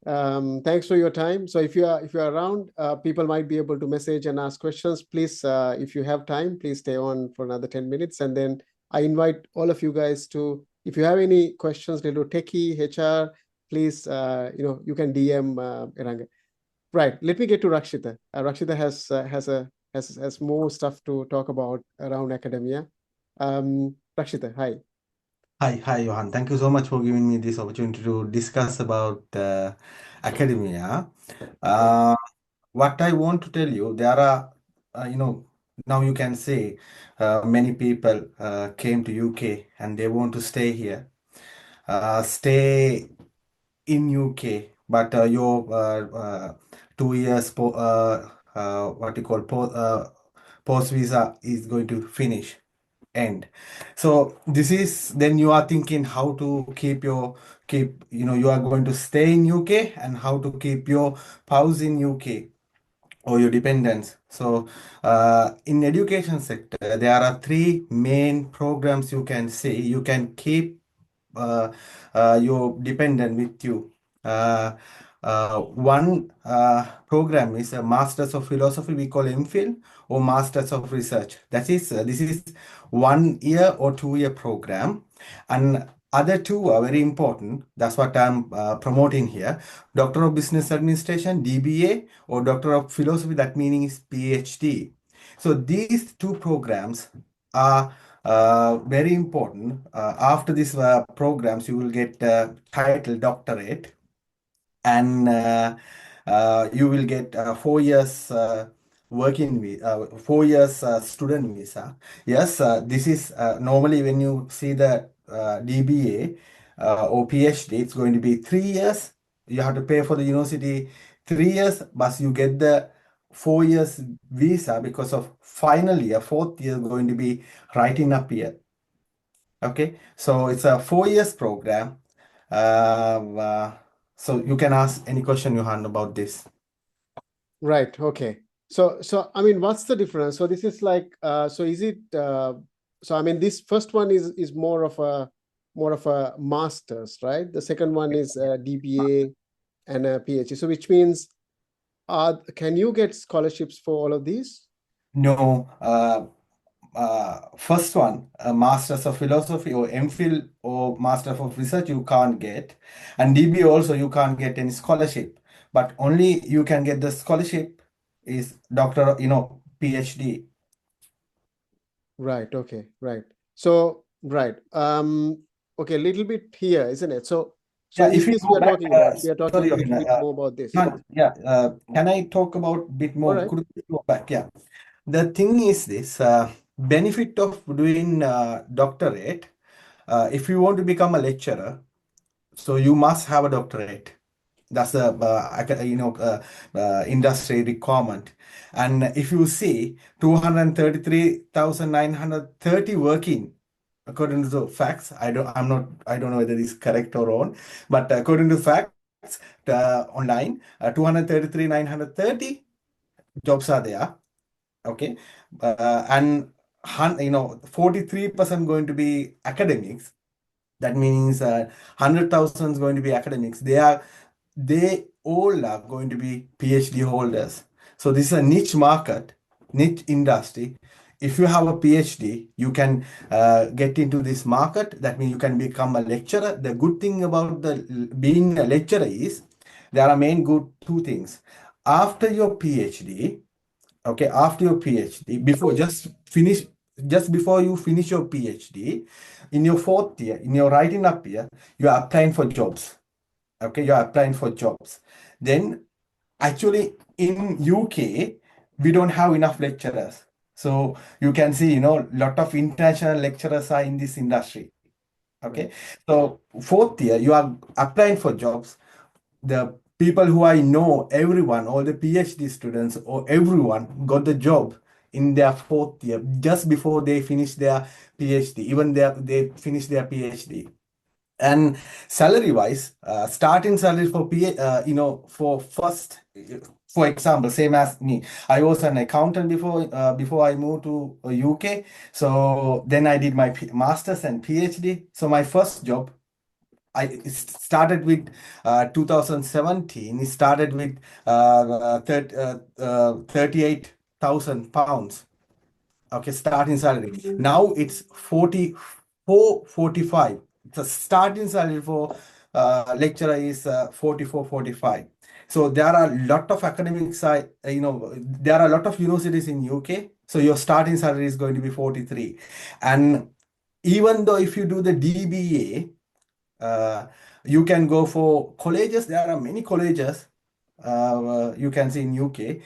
Speaker 1: Thanks for your time. So if you are around, people might be able to message and ask questions. Please, if you have time, please stay on for another 10 minutes. And then I invite all of you guys to, if you have any questions related to techie, HR, please, you can DM Eranga. Right. Let me get to Rakshita. Rakshita has more stuff to talk about around academia. Rakshita, hi.
Speaker 5: Hi, Johan. Thank you so much for giving me this opportunity to discuss about academia. What I want to tell you, there are, now you can say many people came to UK and they want to stay here, stay in UK, but your 2 years what you call post visa is going to finish end. So this is then you are thinking how to keep you are going to stay in UK and how to keep your spouse in UK or your dependents. So in education sector there are three main programs you can see. You can keep your dependent with you. One program is a Masters of Philosophy, we call MPhil, or Masters of Research. This is 1 year or 2 year program, and other two are very important. That's what I'm promoting here. Doctor of Business Administration, DBA, or Doctor of Philosophy, that meaning is PhD. So these two programs are very important. After these programs, you will get title doctorate, and you will get 4 years 4 years student visa. Yes, this is normally when you see the DBA or PhD, it's going to be 3 years. You have to pay for the university 3 years, but you get the 4 years visa because of final year, fourth year going to be writing up here. Okay, so it's a 4 years program. So you can ask any question, Johan, about this.
Speaker 1: Right. Okay. So I mean, what's the difference? So this is like, so is it? So I mean, this first one is more of a master's, right? The second one is a DBA and a PhD. So which means, can you get scholarships for all of these?
Speaker 5: No. First one, Masters of Philosophy or MPhil or Master of Research, you can't get, and DBA also you can't get any scholarship. But only you can get the scholarship is doctor, PhD.
Speaker 1: Right. Okay. Right. So right. Okay. A little bit here, isn't it? So
Speaker 5: Yeah,
Speaker 1: is
Speaker 5: if you
Speaker 1: this
Speaker 5: go
Speaker 1: we are
Speaker 5: back,
Speaker 1: talking about? We are talking
Speaker 5: sorry,
Speaker 1: a little bit more about this.
Speaker 5: can I talk about a bit more?
Speaker 1: All right.
Speaker 5: Could you go back? Yeah. The thing is this, benefit of doing doctorate, if you want to become a lecturer, so you must have a doctorate. That's the industry requirement. And if you see 233,930 working, according to the facts, I don't know whether it's correct or wrong, but according to facts online, 233,930 jobs are there. Okay, and 43% going to be academics. That means 100,000 is going to be academics. They all are going to be PhD holders. So this is a niche market, niche industry. If you have a PhD, you can get into this market. That means you can become a lecturer. The good thing about being a lecturer is there are main good two things. After your PhD, okay, after your PhD, just before you finish your PhD, in your fourth year, in your writing up year, you are applying for jobs. Okay, you are applying for jobs. Then actually in UK, we don't have enough lecturers. So you can see, lot of international lecturers are in this industry. Okay, so fourth year you are applying for jobs. The people who I know, everyone, all the PhD students or everyone got the job in their fourth year just before they finish their PhD, even they finish their PhD. And salary wise, starting salary for for first, for example, same as me, I was an accountant before I moved to UK. So then I did my master's and PhD. So my first job, it started with 2017. It started with 38,000 pounds. Okay, starting salary. Now it's 44, 45. The starting salary for lecturer is 44, 45. So there are a lot of academic side, there are a lot of universities in UK. So your starting salary is going to be 43. And even though if you do the DBA, you can go for colleges. There are many colleges you can see in UK.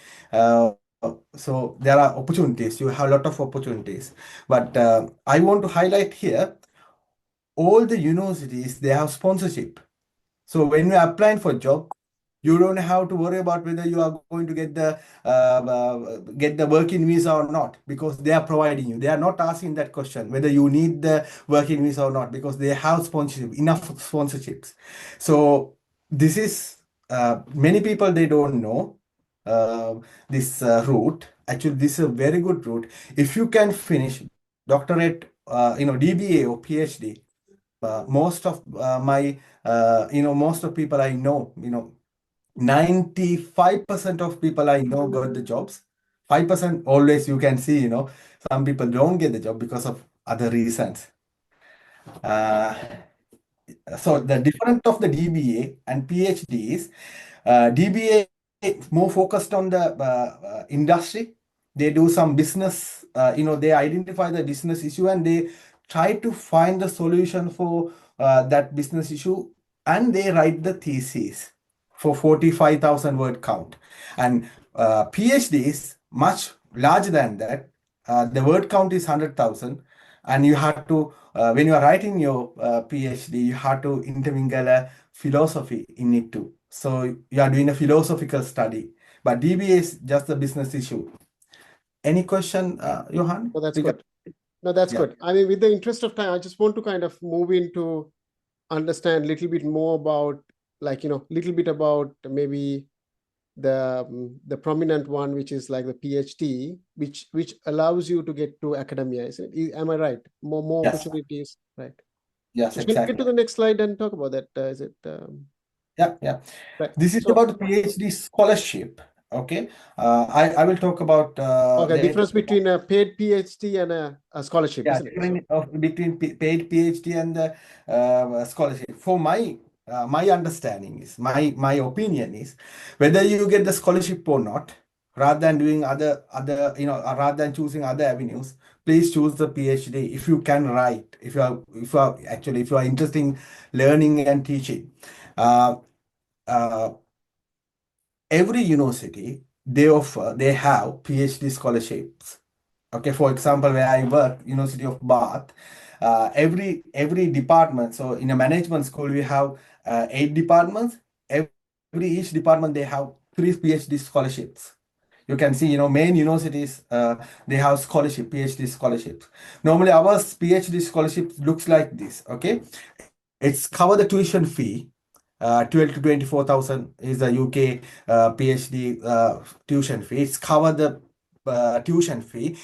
Speaker 5: So there are opportunities. You have a lot of opportunities. But I want to highlight here, all the universities, they have sponsorship. So when you're applying for job, you don't have to worry about whether you are going to get the working visa or not, because they are providing you. They are not asking that question whether you need the working visa or not, because they have sponsorship, enough sponsorships. So this is many people, they don't know this route. Actually, this is a very good route. If you can finish doctorate, DBA or PhD, most of most of people I know, 95% of people I know got the jobs. 5% always you can see, some people don't get the job because of other reasons. So the difference of the DBA and PhD is, DBA more focused on the industry. They do some business, they identify the business issue and they try to find the solution for that business issue, and they write the thesis for 45,000 word count. And PhD is much larger than that. The word count is 100,000, and you have to, when you are writing your PhD, you have to intermingle a philosophy in it too. So you are doing a philosophical study, but DBA is just a business issue. Any question, Johan?
Speaker 1: Well, that's good. No, that's
Speaker 5: Yeah.
Speaker 1: good. I mean, with the interest of time, I just want to kind of move into understand a little bit more about, little bit about maybe the prominent one, which is like the PhD, which allows you to get to academia. Am I right? More
Speaker 5: Yes.
Speaker 1: opportunities, right?
Speaker 5: Yes,
Speaker 1: So shall we
Speaker 5: exactly.
Speaker 1: get to the next slide and talk about that?
Speaker 5: Yeah.
Speaker 1: Right.
Speaker 5: This is about the PhD scholarship. Okay. I will talk about
Speaker 1: Okay, difference between a paid PhD and a scholarship, isn't it?
Speaker 5: Between paid PhD and the scholarship. For my understanding is, my opinion is, whether you get the scholarship or not, rather than doing other rather than choosing other avenues, please choose the PhD if you can write. If you are interested in learning and teaching. Every university, they have PhD scholarships. Okay, for example, where I work, University of Bath, every department. So in a management school, we have 8 departments. Each department, they have 3 PhD scholarships. You can see, main universities, they have PhD scholarships. Normally, our PhD scholarship looks like this. Okay, it's cover the tuition fee. 12 to 24,000 is the UK PhD tuition fee. It's cover the tuition fee.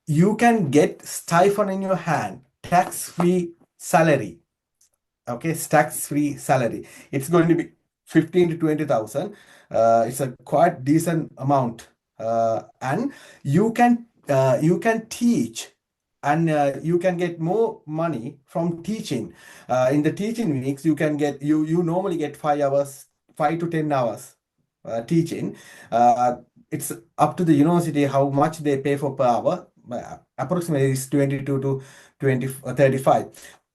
Speaker 5: You can get stipend in your hand, tax-free salary. Okay, tax-free salary. It's going to be 15 to 20,000. It's a quite decent amount, and you can teach, and you can get more money from teaching. In the teaching weeks, you can get you normally get 5 to 10 hours teaching. It's up to the university how much they pay for per hour. Approximately is 22 to 35.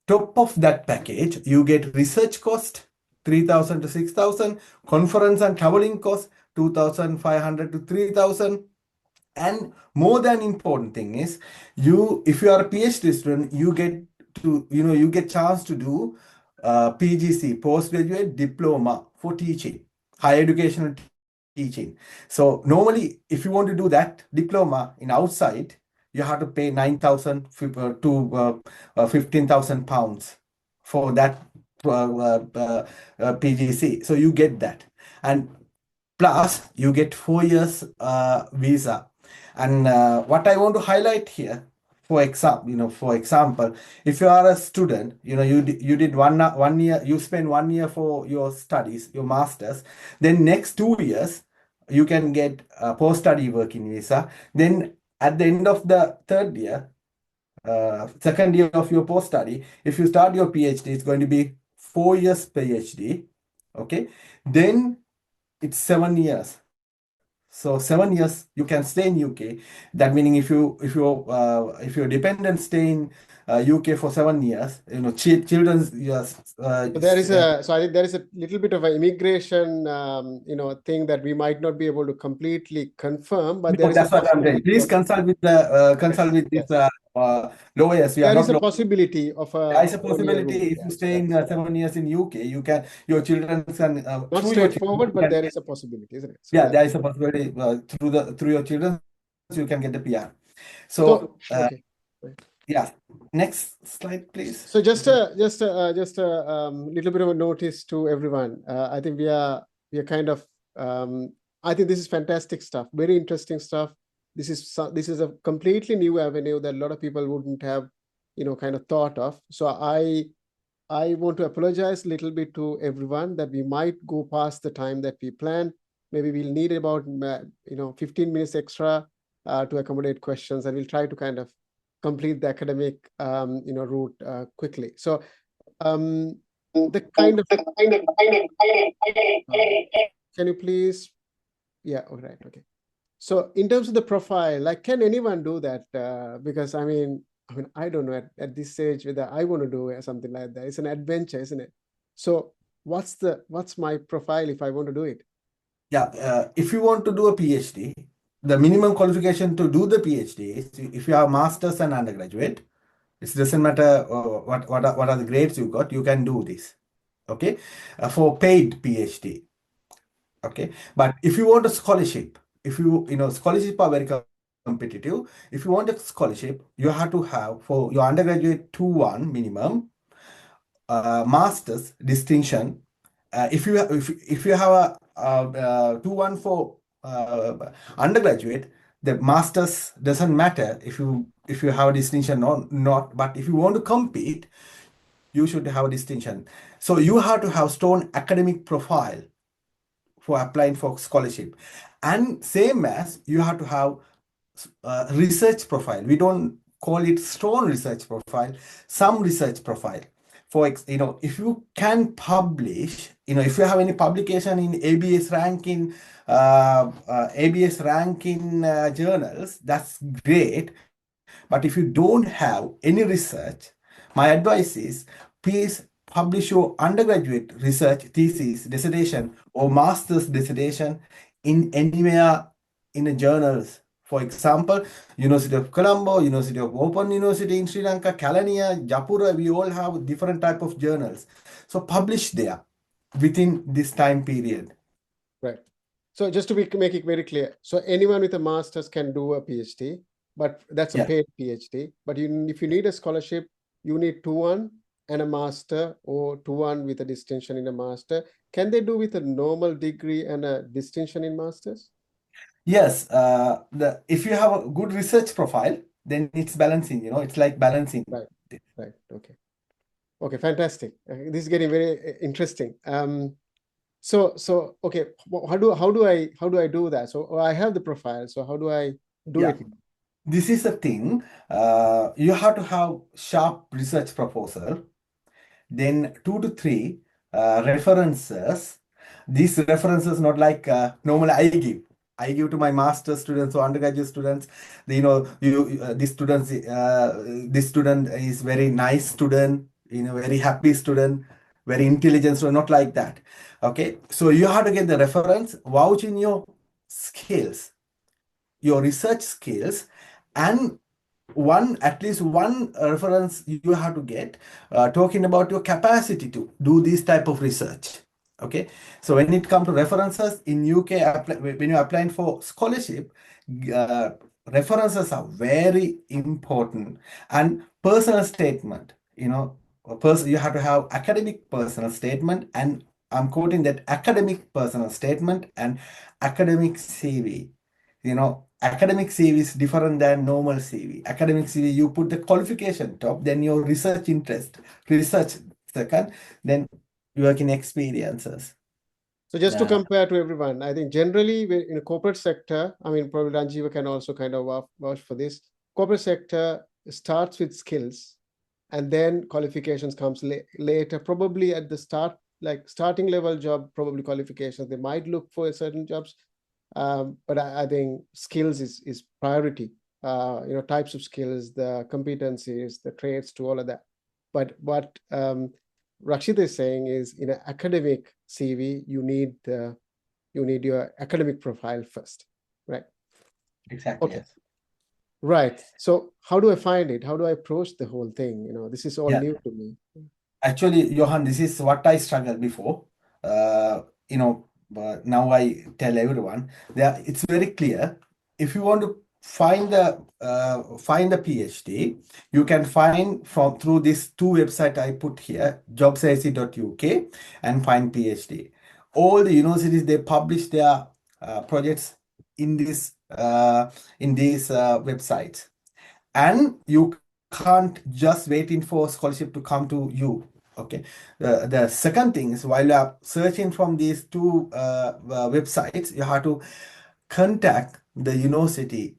Speaker 5: Top of that package, you get research cost 3,000 to 6,000, conference and traveling cost 2,500 to 3,000. And more than important thing is, if you are a PhD student, you get to, you get chance to do PGC, postgraduate diploma for teaching, higher educational teaching. So normally, if you want to do that diploma in outside, you have to pay 9,000 to 15,000 pounds for that PGC. So you get that, and plus you get 4 years visa. And what I want to highlight here, for example, if you are a student, you did 1 year, you spend 1 year for your studies, your masters, then next 2 years you can get a post-study working visa. Then at the end of the third year, second year of your post-study, if you start your PhD, it's going to be 4 years PhD. Okay, then it's 7 years. So 7 years you can stay in UK. That meaning if your dependents stay in UK for 7 years, children's yes.
Speaker 1: So there is so I think there is a little bit of an immigration, thing that we might not be able to completely confirm, but there is
Speaker 5: that's what I'm saying. Please consult with these lawyers. We are
Speaker 1: there
Speaker 5: not
Speaker 1: is a possibility of
Speaker 5: there is a
Speaker 1: 1 year
Speaker 5: possibility
Speaker 1: rule.
Speaker 5: if you stay in 7 years in UK, your children can
Speaker 1: Not
Speaker 5: through your
Speaker 1: straightforward,
Speaker 5: children
Speaker 1: but
Speaker 5: can
Speaker 1: there
Speaker 5: get-
Speaker 1: is a possibility, isn't it?
Speaker 5: yeah, there is a possibility through your children you can get the PR.
Speaker 1: So,
Speaker 5: So
Speaker 1: okay.
Speaker 5: yeah, next slide, please.
Speaker 1: So just a little bit of a notice to everyone. I think we are kind of. I think this is fantastic stuff. Very interesting stuff. This is a completely new avenue that a lot of people wouldn't have, kind of thought of. So I want to apologize a little bit to everyone that we might go past the time that we planned. Maybe we'll need about 15 minutes extra to accommodate questions, and we'll try to kind of complete the academic route quickly. So the kind of can you please all right, okay. So in terms of the profile, like, can anyone do that? Because I mean I don't know at this stage whether I want to do something like that. It's an adventure, isn't it? So what's my profile if I want to do it?
Speaker 5: Yeah, if you want to do a PhD, the minimum qualification to do the PhD is if you have masters and undergraduate. It doesn't matter what are the grades you got. You can do this, okay, for paid PhD, okay. But if you want a scholarship, scholarship are very competitive. If you want a scholarship, you have to have for your undergraduate 2:1 minimum, master's distinction. If you have a 2:1 for undergraduate, the master's doesn't matter if you have a distinction or not. But if you want to compete, you should have a distinction. So you have to have strong academic profile for applying for scholarship, and same as you have to have research profile. We don't call it strong research profile, some research profile. If you can publish, if you have any publication in ABS ranking, journals, that's great. But if you don't have any research, my advice is please publish your undergraduate research thesis, dissertation, or master's dissertation in anywhere in the journals. For example, University of Colombo, University of Open University in Sri Lanka, Kalania, Japura, we all have different type of journals. So publish there within this time period.
Speaker 1: Right. So just to make it very clear, so anyone with a master's can do a PhD, but that's a paid PhD. But if you need a scholarship, you need 2:1 and a master, or 2:1 with a distinction in a master. Can they do with a normal degree and a distinction in masters?
Speaker 5: Yes, if you have a good research profile, then it's balancing, it's like balancing.
Speaker 1: Right. Okay, fantastic. This is getting very interesting. So okay, how do I do that? So I have the profile. So how do I do it?
Speaker 5: This is a thing. You have to have sharp research proposal, then 2 to 3 references. These references not like normally I give to my master students or undergraduate students. This student is very nice student, very happy student, very intelligent student, not like that. Okay, so you have to get the reference, vouch in your skills, your research skills, and at least one reference you have to get, talking about your capacity to do this type of research. Okay, so when it comes to references in UK, when you're applying for scholarship, references are very important, and personal statement. You have to have academic personal statement, and I'm quoting that academic personal statement and academic CV. Academic CV is different than normal CV. Academic CV, you put the qualification top, then your research interest, research second, then working experiences.
Speaker 1: So just to compare to everyone, I think generally in a corporate sector, I mean, probably Ranjiva can also kind of vouch for this. Corporate sector starts with skills, and then qualifications comes later, probably at the start, like starting level job, probably qualifications. They might look for certain jobs, but I think skills is priority. Types of skills, the competencies, the traits, to all of that. But what Rakshit is saying is, in an academic CV, you need your academic profile first, right?
Speaker 5: Exactly.
Speaker 1: Okay.
Speaker 5: Yes.
Speaker 1: Right. So how do I find it? How do I approach the whole thing? This is all new to me.
Speaker 5: Actually, Johan, this is what I struggled before. But now I tell everyone that it's very clear. If you want to find the PhD, you can find through these two websites I put here, jobsac.uk and find PhD. All the universities, they publish their projects in these websites, and you can't just waiting for scholarship to come to you. Okay. The second thing is, while you are searching from these two websites, you have to contact the university.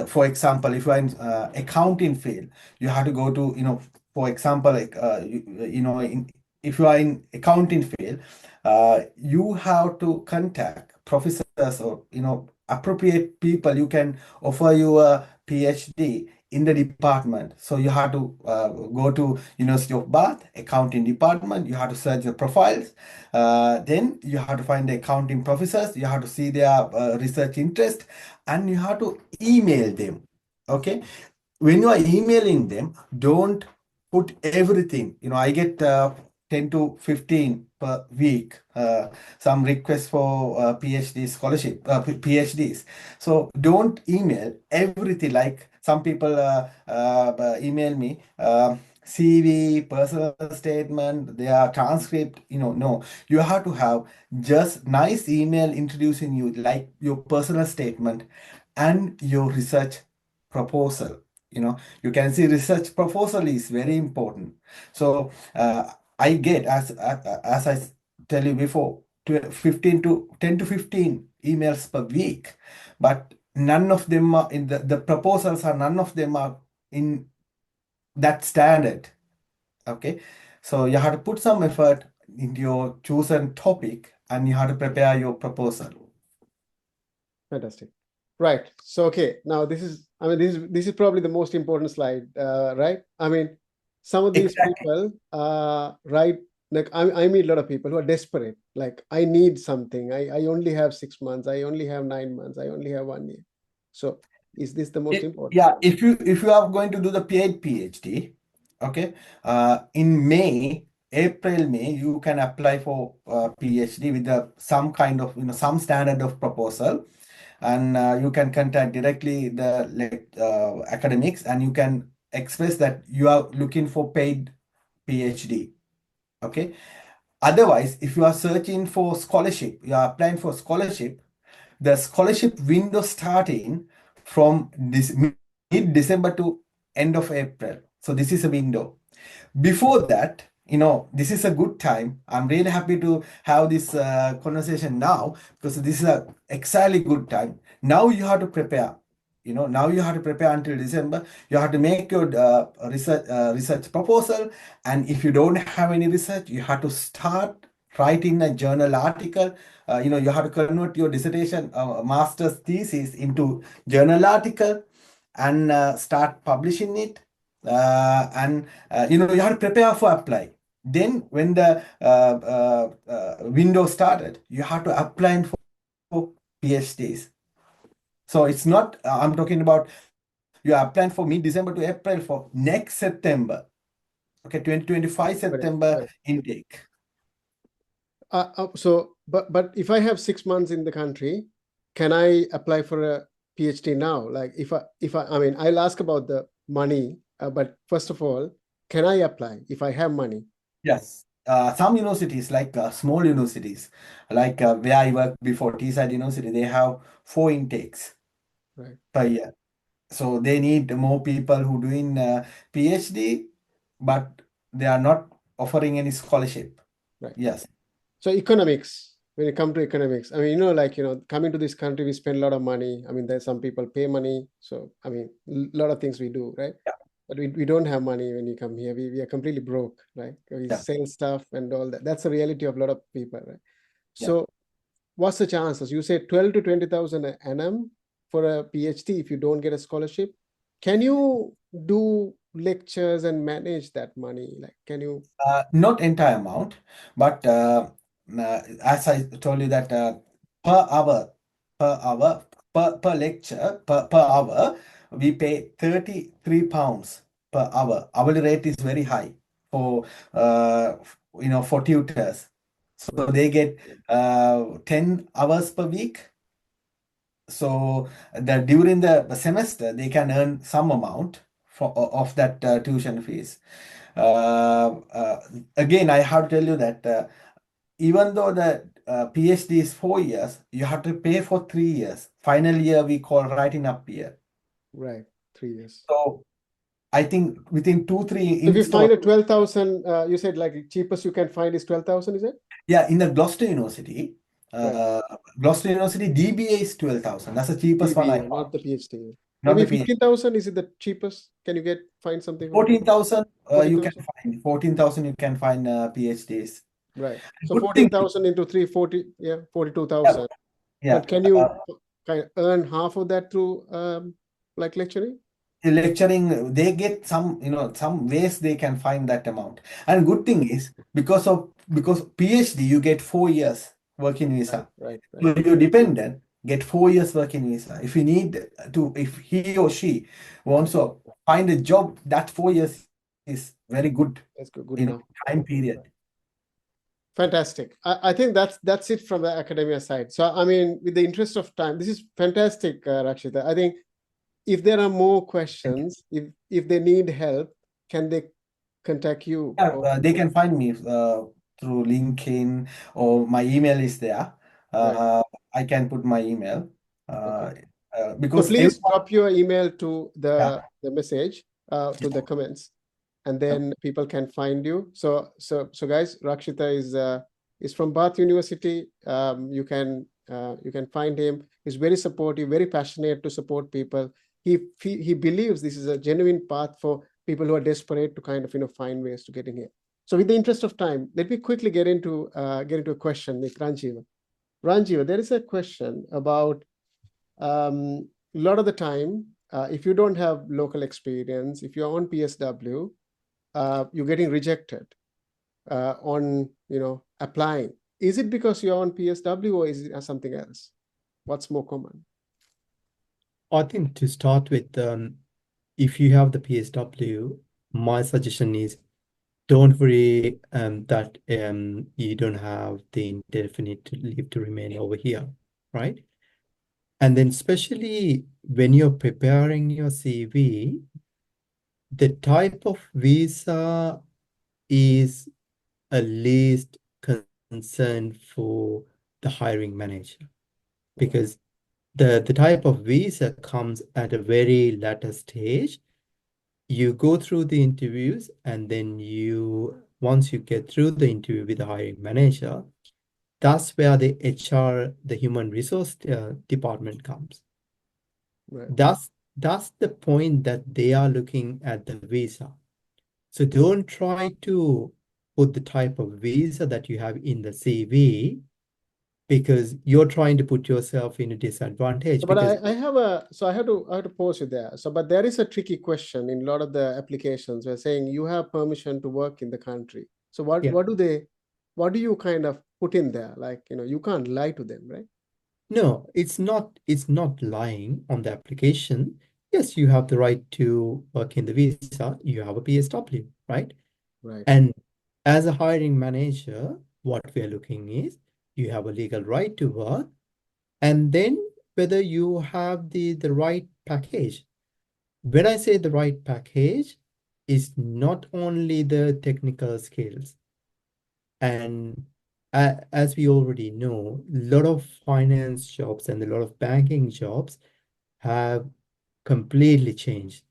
Speaker 5: For example, if you are in accounting field, you have to go to, for example, like if you are in accounting field, you have to contact professors or appropriate people. You can offer you a PhD in the department. So you have to go to University of Bath accounting department. You have to search the profiles. Then you have to find the accounting professors. You have to see their research interest, and you have to email them. Okay. When you are emailing them, don't put everything. I get 10 to 15 per week, some requests for PhD scholarship, PhDs. So don't email everything. Like some people email me CV, personal statement, their transcript. No, you have to have just nice email introducing you, like your personal statement and your research proposal. You can see research proposal is very important. So I get, as I tell you before, 10 to 15 emails per week, but none of them are in the proposals are none of them are in that standard. Okay, so you have to put some effort into your chosen topic, and you have to prepare your proposal.
Speaker 1: Fantastic. Right. So, okay, now this is probably the most important slide, right? I mean, some of these people, right, like I meet a lot of people who are desperate. Like, I need something. I only have 6 months. I only have 9 months. I only have 1 year. So, is this the most important?
Speaker 5: Yeah, if you are going to do the paid PhD, okay, in April, May, you can apply for PhD with some kind of some standard of proposal, and you can contact directly the academics, and you can express that you are looking for paid PhD. Okay. Otherwise, if you are searching for scholarship, you are applying for scholarship, the scholarship window starting from this mid-December to end of April. So this is a window. Before that, this is a good time. I'm really happy to have this conversation now, because this is a exactly good time. Now you have to prepare. Now you have to prepare until December. You have to make your research proposal, and if you don't have any research, you have to start writing a journal article. You have to convert your dissertation, master's thesis into journal article, and start publishing it. And you have to prepare for apply. Then when the window started, you have to apply for PhDs. So it's not, I'm talking about You are applying for mid-December to April for next September. Okay, 2025 September
Speaker 1: Right.
Speaker 5: intake.
Speaker 1: But if I have 6 months in the country, can I apply for a PhD now? Like I mean, I'll ask about the money, but first of all, can I apply if I have money?
Speaker 5: Yes. Some universities, like small universities, like where I worked before, Teesside University, they have 4 intakes
Speaker 1: Right.
Speaker 5: per year. So they need more people who doing PhD, but they are not offering any scholarship.
Speaker 1: Right.
Speaker 5: Yes.
Speaker 1: So economics, when it comes to economics, I mean, like, coming to this country, we spend a lot of money. I mean, there's some people pay money. So, I mean, a lot of things we do, right?
Speaker 5: Yeah.
Speaker 1: But we don't have money when you come here. We are completely broke, right? We
Speaker 5: Yeah.
Speaker 1: sell stuff and all that. That's the reality of a lot of people, right?
Speaker 5: Yeah.
Speaker 1: So what's the chances? You say 12 to 20,000 annum for a PhD if you don't get a scholarship. Can you do lectures and manage that money? Like, can you?
Speaker 5: Not entire amount, but as I told you that per hour, per lecture, per hour, we pay 33 pounds per hour. Hourly rate is very high for for tutors. So they get 10 hours per week. So during the semester they can earn some amount of that tuition fees. Again, I have to tell you that even though the PhD is 4 years, you have to pay for 3 years. Final year we call writing up year.
Speaker 1: Right, 3 years.
Speaker 5: So I think within 2-3
Speaker 1: If you find a
Speaker 5: installments.
Speaker 1: 12,000, you said like cheapest you can find is 12,000, is it?
Speaker 5: Yeah, in the Gloucester University,
Speaker 1: Right.
Speaker 5: Gloucester University DBA is 12,000. That's the cheapest one I
Speaker 1: DBA, not
Speaker 5: found.
Speaker 1: the PhD.
Speaker 5: Not
Speaker 1: Maybe
Speaker 5: the PhD.
Speaker 1: 15,000 is it the cheapest? Can you find something for
Speaker 5: 14,000 you can
Speaker 1: 14,000?
Speaker 5: find. 14,000 you can find PhDs.
Speaker 1: Right. So
Speaker 5: Good thing.
Speaker 1: 14,000 into 340, yeah, 42,000.
Speaker 5: Yeah.
Speaker 1: But can you kind of earn half of that through like lecturing?
Speaker 5: Lecturing, they get some ways they can find that amount. And good thing is because PhD you get 4 years working visa.
Speaker 1: Right.
Speaker 5: So your dependent get 4 years working visa. If he or she wants to find a job, that 4 years is very good.
Speaker 1: That's good enough.
Speaker 5: Time period.
Speaker 1: Fantastic. I think that's it from the academia side. So, I mean, with the interest of time, this is fantastic, Rakshita. I think if there are more questions, if they need help, can they contact you?
Speaker 5: Yeah, they can find me through LinkedIn, or my email is there. I can put my email
Speaker 1: Okay. So
Speaker 5: because
Speaker 1: please drop your email to
Speaker 5: Yeah.
Speaker 1: the message to the comments, and then people can find you. So guys, Rakshita is from Bath University. You can find him. He's very supportive, very passionate to support people. He believes this is a genuine path for people who are desperate to kind of find ways to get in here. So with the interest of time, let me quickly get into a question with Ranjiva. Ranjiva, there is a question about a lot of the time, if you don't have local experience, if you're on PSW, you're getting rejected on applying. Is it because you're on PSW or is it something else? What's more common?
Speaker 3: I think to start with, if you have the PSW, my suggestion is don't worry that you don't have the indefinite leave to remain over here, right? And then especially when you're preparing your CV, the type of visa is a least concern for the hiring manager, because the type of visa comes at a very later stage. You go through the interviews, and then once you get through the interview with the hiring manager, that's where the HR, the human resource department comes.
Speaker 1: Right.
Speaker 3: That's the point that they are looking at the visa. So don't try to put the type of visa that you have in the CV, because you're trying to put yourself in a disadvantage.
Speaker 1: But I have to pause you there. So, but there is a tricky question in a lot of the applications. We're saying you have permission to work in the country. So what do you kind of put in there? Like, you can't lie to them, right?
Speaker 3: No, it's not lying on the application. yes, you have the right to work in the visa. You have a PSW, right?
Speaker 1: Right.
Speaker 3: And as a hiring manager, what we are looking is you have a legal right to work, and then whether you have the right package. When I say the right package, is not only the technical skills. And as we already know, a lot of finance jobs and a lot of banking jobs have completely changed,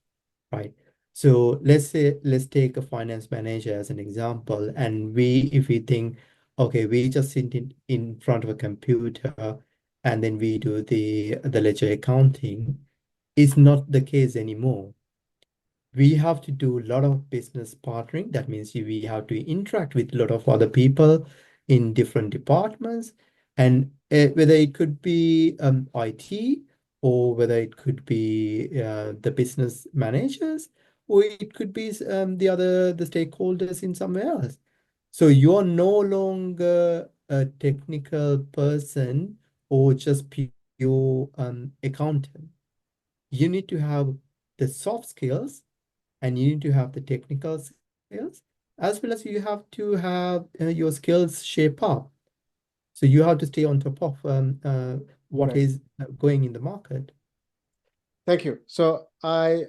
Speaker 3: right? So let's take a finance manager as an example, and if we think, okay, we just sit in front of a computer and then we do the ledger accounting, is not the case anymore. We have to do a lot of business partnering. That means we have to interact with a lot of other people in different departments, and whether it could be IT, or whether it could be the business managers, or it could be the stakeholders in somewhere else. So you're no longer a technical person or just pure accountant. You need to have the soft skills, and you need to have the technical skills, as well as you have to have your skills shape up. So you have to stay on top of what
Speaker 1: Right.
Speaker 3: is going in the market.
Speaker 1: Thank you. So I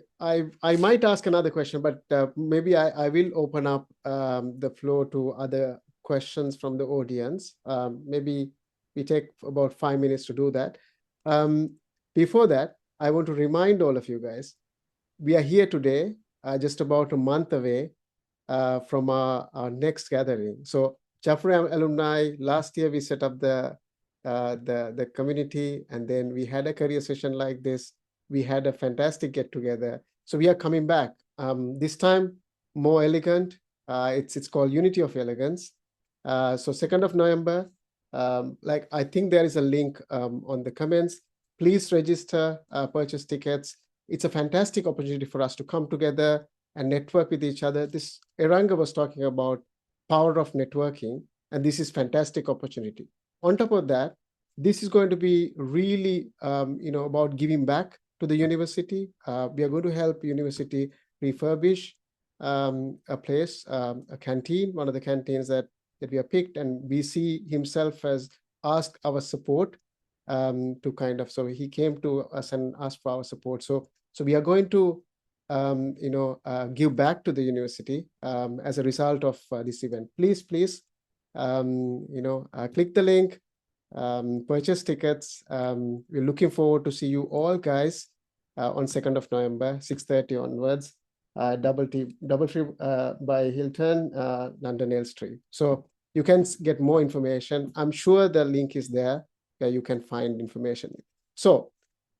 Speaker 1: might ask another question, but maybe I will open up the floor to other questions from the audience. Maybe we take about 5 minutes to do that. Before that, I want to remind all of you guys, we are here today, just about a month away from our next gathering. So Japura Alumni, last year we set up the community, and then we had a career session like this. We had a fantastic get together. So we are coming back. This time more elegant. It's called Unity of Elegance. So 2nd of November, like I think there is a link on the comments. Please register, purchase tickets. It's a fantastic opportunity for us to come together and network with each other. This Eranga was talking about power of networking, and this is fantastic opportunity. On top of that, this is going to be really, about giving back to the university. We are going to help university refurbish a place, a canteen, one of the canteens that we have picked, and VC himself has asked our support to kind of, so he came to us and asked for our support. So we are going to give back to the university as a result of this event. Please, click the link, purchase tickets. We're looking forward to see you all guys on 2nd of November, 6:30 onwards, Doubletree by Hilton, London Elstree. So you can get more information. I'm sure the link is there where you can find information. So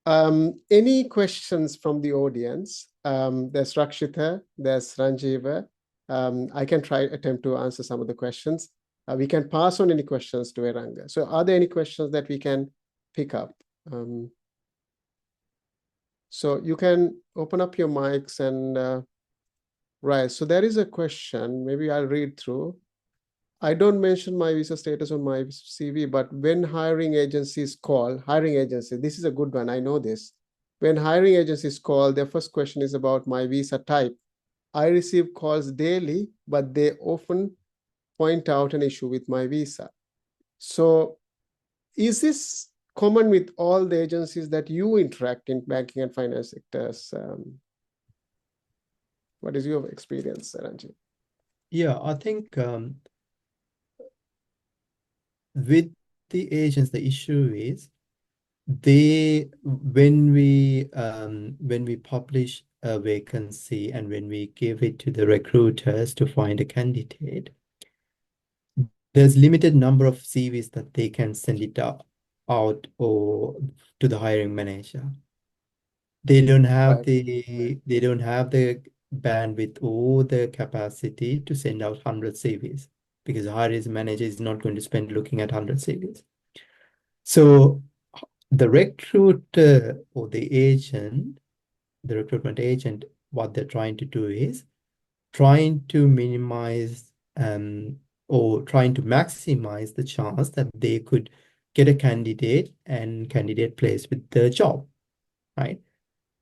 Speaker 1: any questions from the audience? There's Rakshita, there's Ranjiva. I can attempt to answer some of the questions. We can pass on any questions to Eranga. So are there any questions that we can pick up? So you can open up your mics and right. So there is a question, maybe I'll read through. I don't mention my visa status on my CV, but when hiring agencies call, this is a good one, I know this. When hiring agencies call, their first question is about my visa type. I receive calls daily, but they often point out an issue with my visa. So is this common with all the agencies that you interact in banking and finance sectors? What is your experience, Ranji?
Speaker 3: Yeah, I think with the agents, the issue is when we publish a vacancy and when we give it to the recruiters to find a candidate, there's limited number of CVs that they can send it out or to the hiring manager. They don't have
Speaker 1: Right.
Speaker 3: they don't have the bandwidth or the capacity to send out 100 CVs, because the hiring manager is not going to spend looking at 100 CVs. So the recruiter or the recruitment agent, what they're trying to do is trying to minimize or trying to maximize the chance that they could get a candidate and candidate placed with the job, right?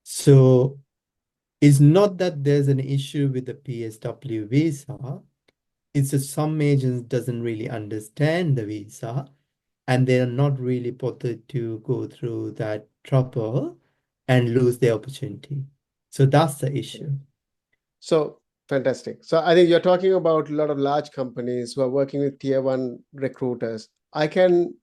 Speaker 3: So it's not that there's an issue with the PSW visa. It's just some agents doesn't really understand the visa and they're not really bothered to go through that trouble and lose the opportunity. So that's the issue.
Speaker 1: So fantastic. So I think you're talking about a lot of large companies who are working with tier one recruiters. I can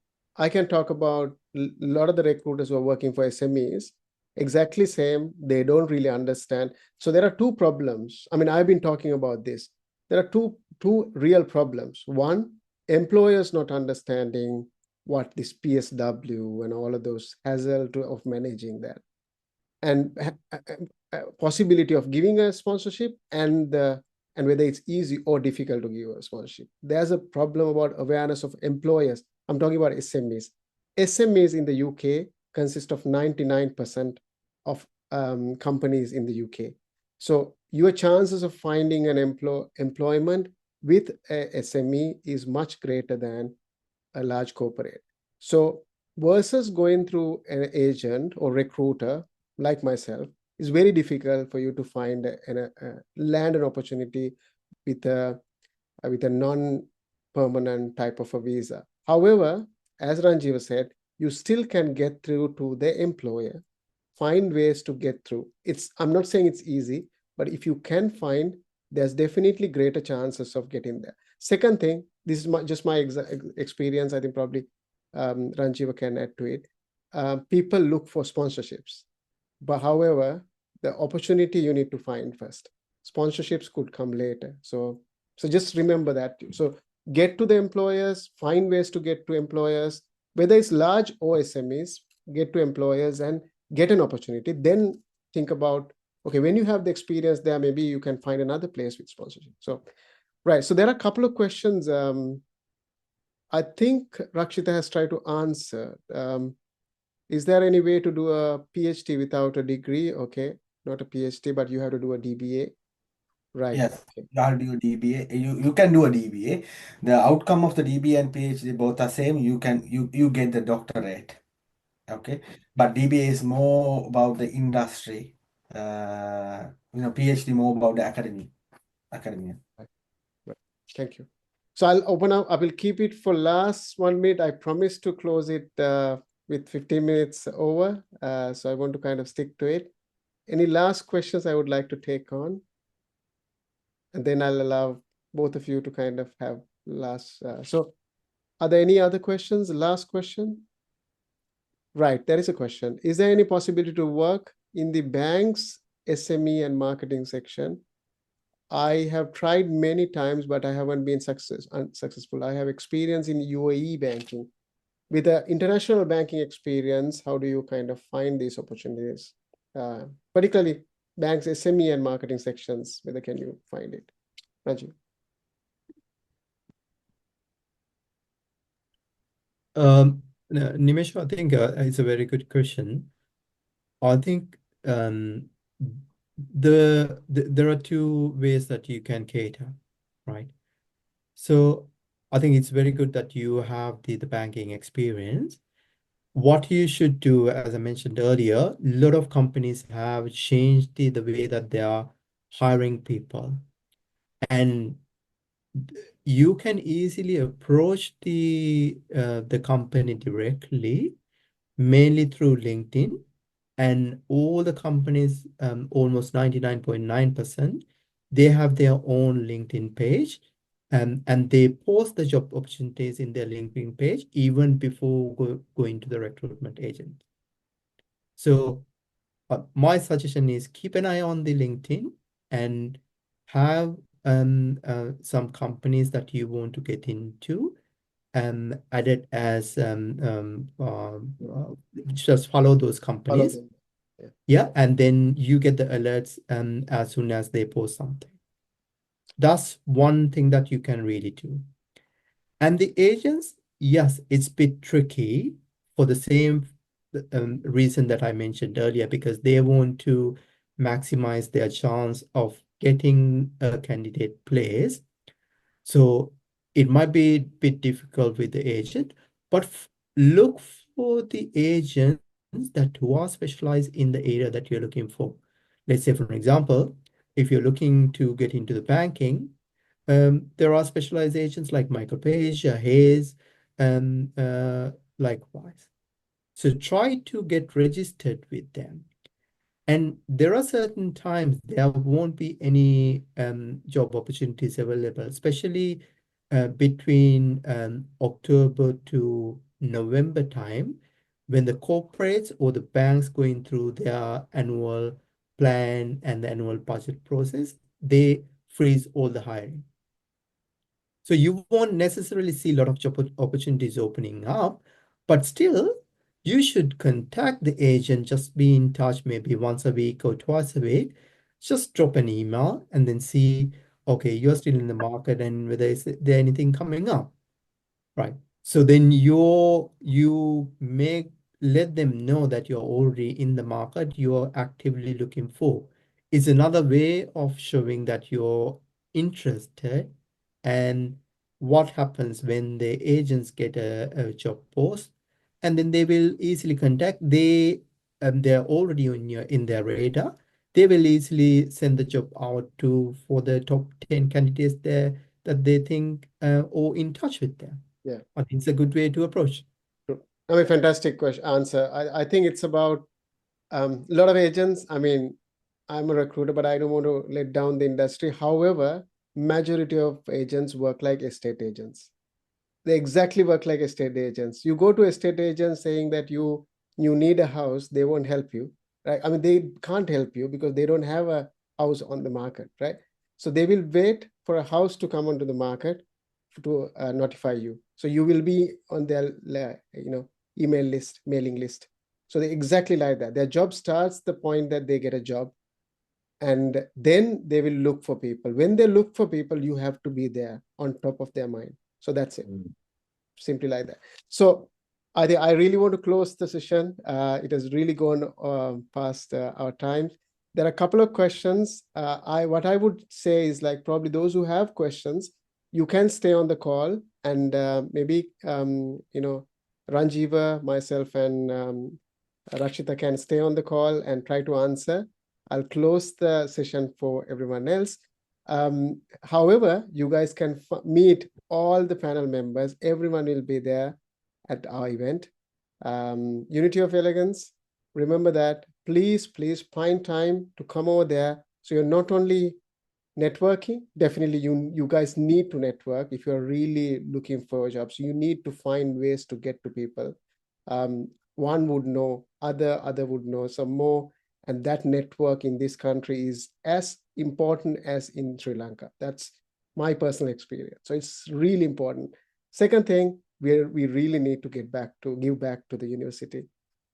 Speaker 1: talk about a lot of the recruiters who are working for SMEs. Exactly same. They don't really understand. So there are two problems. I mean, I've been talking about this. There are two real problems. One, employers not understanding what this PSW and all of those hassle of managing that, and possibility of giving a sponsorship, and whether it's easy or difficult to give a sponsorship. There's a problem about awareness of employers. I'm talking about SMEs. SMEs in the UK consist of 99% of companies in the UK. So your chances of finding an employment with a SME is much greater than a large corporate. So versus going through an agent or recruiter like myself, it's very difficult for you to find land an opportunity with a non-permanent type of a visa. However, as Ranjiva said, you still can get through to the employer, find ways to get through. I'm not saying it's easy, but if you can find, there's definitely greater chances of getting there. Second thing, this is just my experience. I think probably Ranjiva can add to it. People look for sponsorships, but however, the opportunity you need to find first. Sponsorships could come later. So just remember that. So get to the employers, find ways to get to employers, whether it's large or SMEs, get to employers and get an opportunity. Then think about, okay, when you have the experience there, maybe you can find another place with sponsorship. So, right. So there are a couple of questions. I think Rakshita has tried to answer. Is there any way to do a PhD without a degree? Okay, not a PhD, but you have to do a DBA. Right.
Speaker 5: Yes,
Speaker 1: Okay.
Speaker 5: you have to do a DBA. You can do a DBA. The outcome of the DBA and PhD both are same. You get the doctorate. Okay, but DBA is more about the industry. PhD more about the academia.
Speaker 1: Right. Thank you. So I'll open up. I will keep it for last 1 minute. I promise to close it with 15 minutes over. So I want to kind of stick to it. Any last questions I would like to take on? And then I'll allow both of you to kind of have last. So are there any other questions? Last question? Right, there is a question. Is there any possibility to work in the bank's SME and marketing section? I have tried many times, but I haven't been unsuccessful. I have experience in UAE banking. With the international banking experience, how do you kind of find these opportunities? Particularly banks, SME and marketing sections, whether can you find it? Raju.
Speaker 3: Nimesh, I think it's a very good question. I think there are two ways that you can cater, right? So I think it's very good that you have the banking experience. What you should do, as I mentioned earlier, a lot of companies have changed the way that they are hiring people. And you can easily approach the company directly, mainly through LinkedIn. And all the companies, almost 99.9%, they have their own LinkedIn page, and they post the job opportunities in their LinkedIn page even before going to the recruitment agent. So my suggestion is keep an eye on the LinkedIn and have some companies that you want to get into added as just follow those
Speaker 1: Follow
Speaker 3: companies.
Speaker 1: them. Yeah.
Speaker 3: Yeah, and then you get the alerts as soon as they post something. That's one thing that you can really do. And the agents, yes, it's a bit tricky for the same reason that I mentioned earlier, because they want to maximize their chance of getting a candidate placed. So it might be a bit difficult with the agent, but look for the agent that who are specialized in the area that you're looking for. Let's say, for example, if you're looking to get into the banking, there are specialized agents like Michael Page, Hayes, likewise. So try to get registered with them. And there are certain times there won't be any job opportunities available, especially between October to November time, when the corporates or the banks going through their annual plan and the annual budget process, they freeze all the hiring. So you won't necessarily see a lot of job opportunities opening up, but still you should contact the agent, just be in touch maybe once a week or twice a week. Just drop an email and then see, okay, you're still in the market and whether is there anything coming up, right? So then you make let them know that you're already in the market, you're actively looking for. It's another way of showing that you're interested. And what happens when the agents get a job post, and then they will easily contact, they're already in their radar. They will easily send the job out for the top 10 candidates there that they think or in touch with them.
Speaker 1: Yeah.
Speaker 3: I think it's a good way to approach.
Speaker 1: I mean, fantastic answer. I think it's about a lot of agents. I mean, I'm a recruiter, but I don't want to let down the industry. However, majority of agents work like estate agents. They exactly work like estate agents. You go to estate agents saying that you need a house, they won't help you, right? I mean, they can't help you because they don't have a house on the market, right? So they will wait for a house to come onto the market to notify you. So you will be on their email list, mailing list. So they exactly like that. Their job starts the point that they get a job, and then they will look for people. When they look for people, you have to be there on top of their mind. So that's it. Simply like that. So I really want to close the session. It has really gone past our time. There are a couple of questions. What I would say is, like, probably those who have questions, you can stay on the call, and maybe Ranjiva, myself, and Rashita can stay on the call and try to answer. I'll close the session for everyone else. However, you guys can meet all the panel members. Everyone will be there at our event. Unity of Elegance. Remember that. Please find time to come over there. So you're not only networking, definitely you guys need to network. If you're really looking for jobs, you need to find ways to get to people. One would know, other would know some more. And that network in this country is as important as in Sri Lanka. That's my personal experience. So it's really important. Second thing, we really need to give back to the university.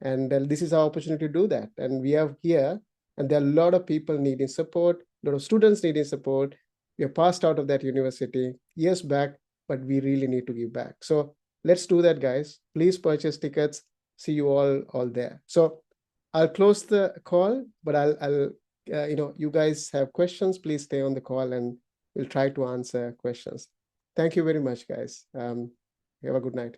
Speaker 1: And this is our opportunity to do that. And we are here, and there are a lot of people needing support, a lot of students needing support. We are passed out of that university years back, but we really need to give back. So let's do that, guys. Please purchase tickets. See you all there. So I'll close the call, but I'll you guys have questions, please stay on the call and we'll try to answer questions. Thank you very much, guys. Have a good night.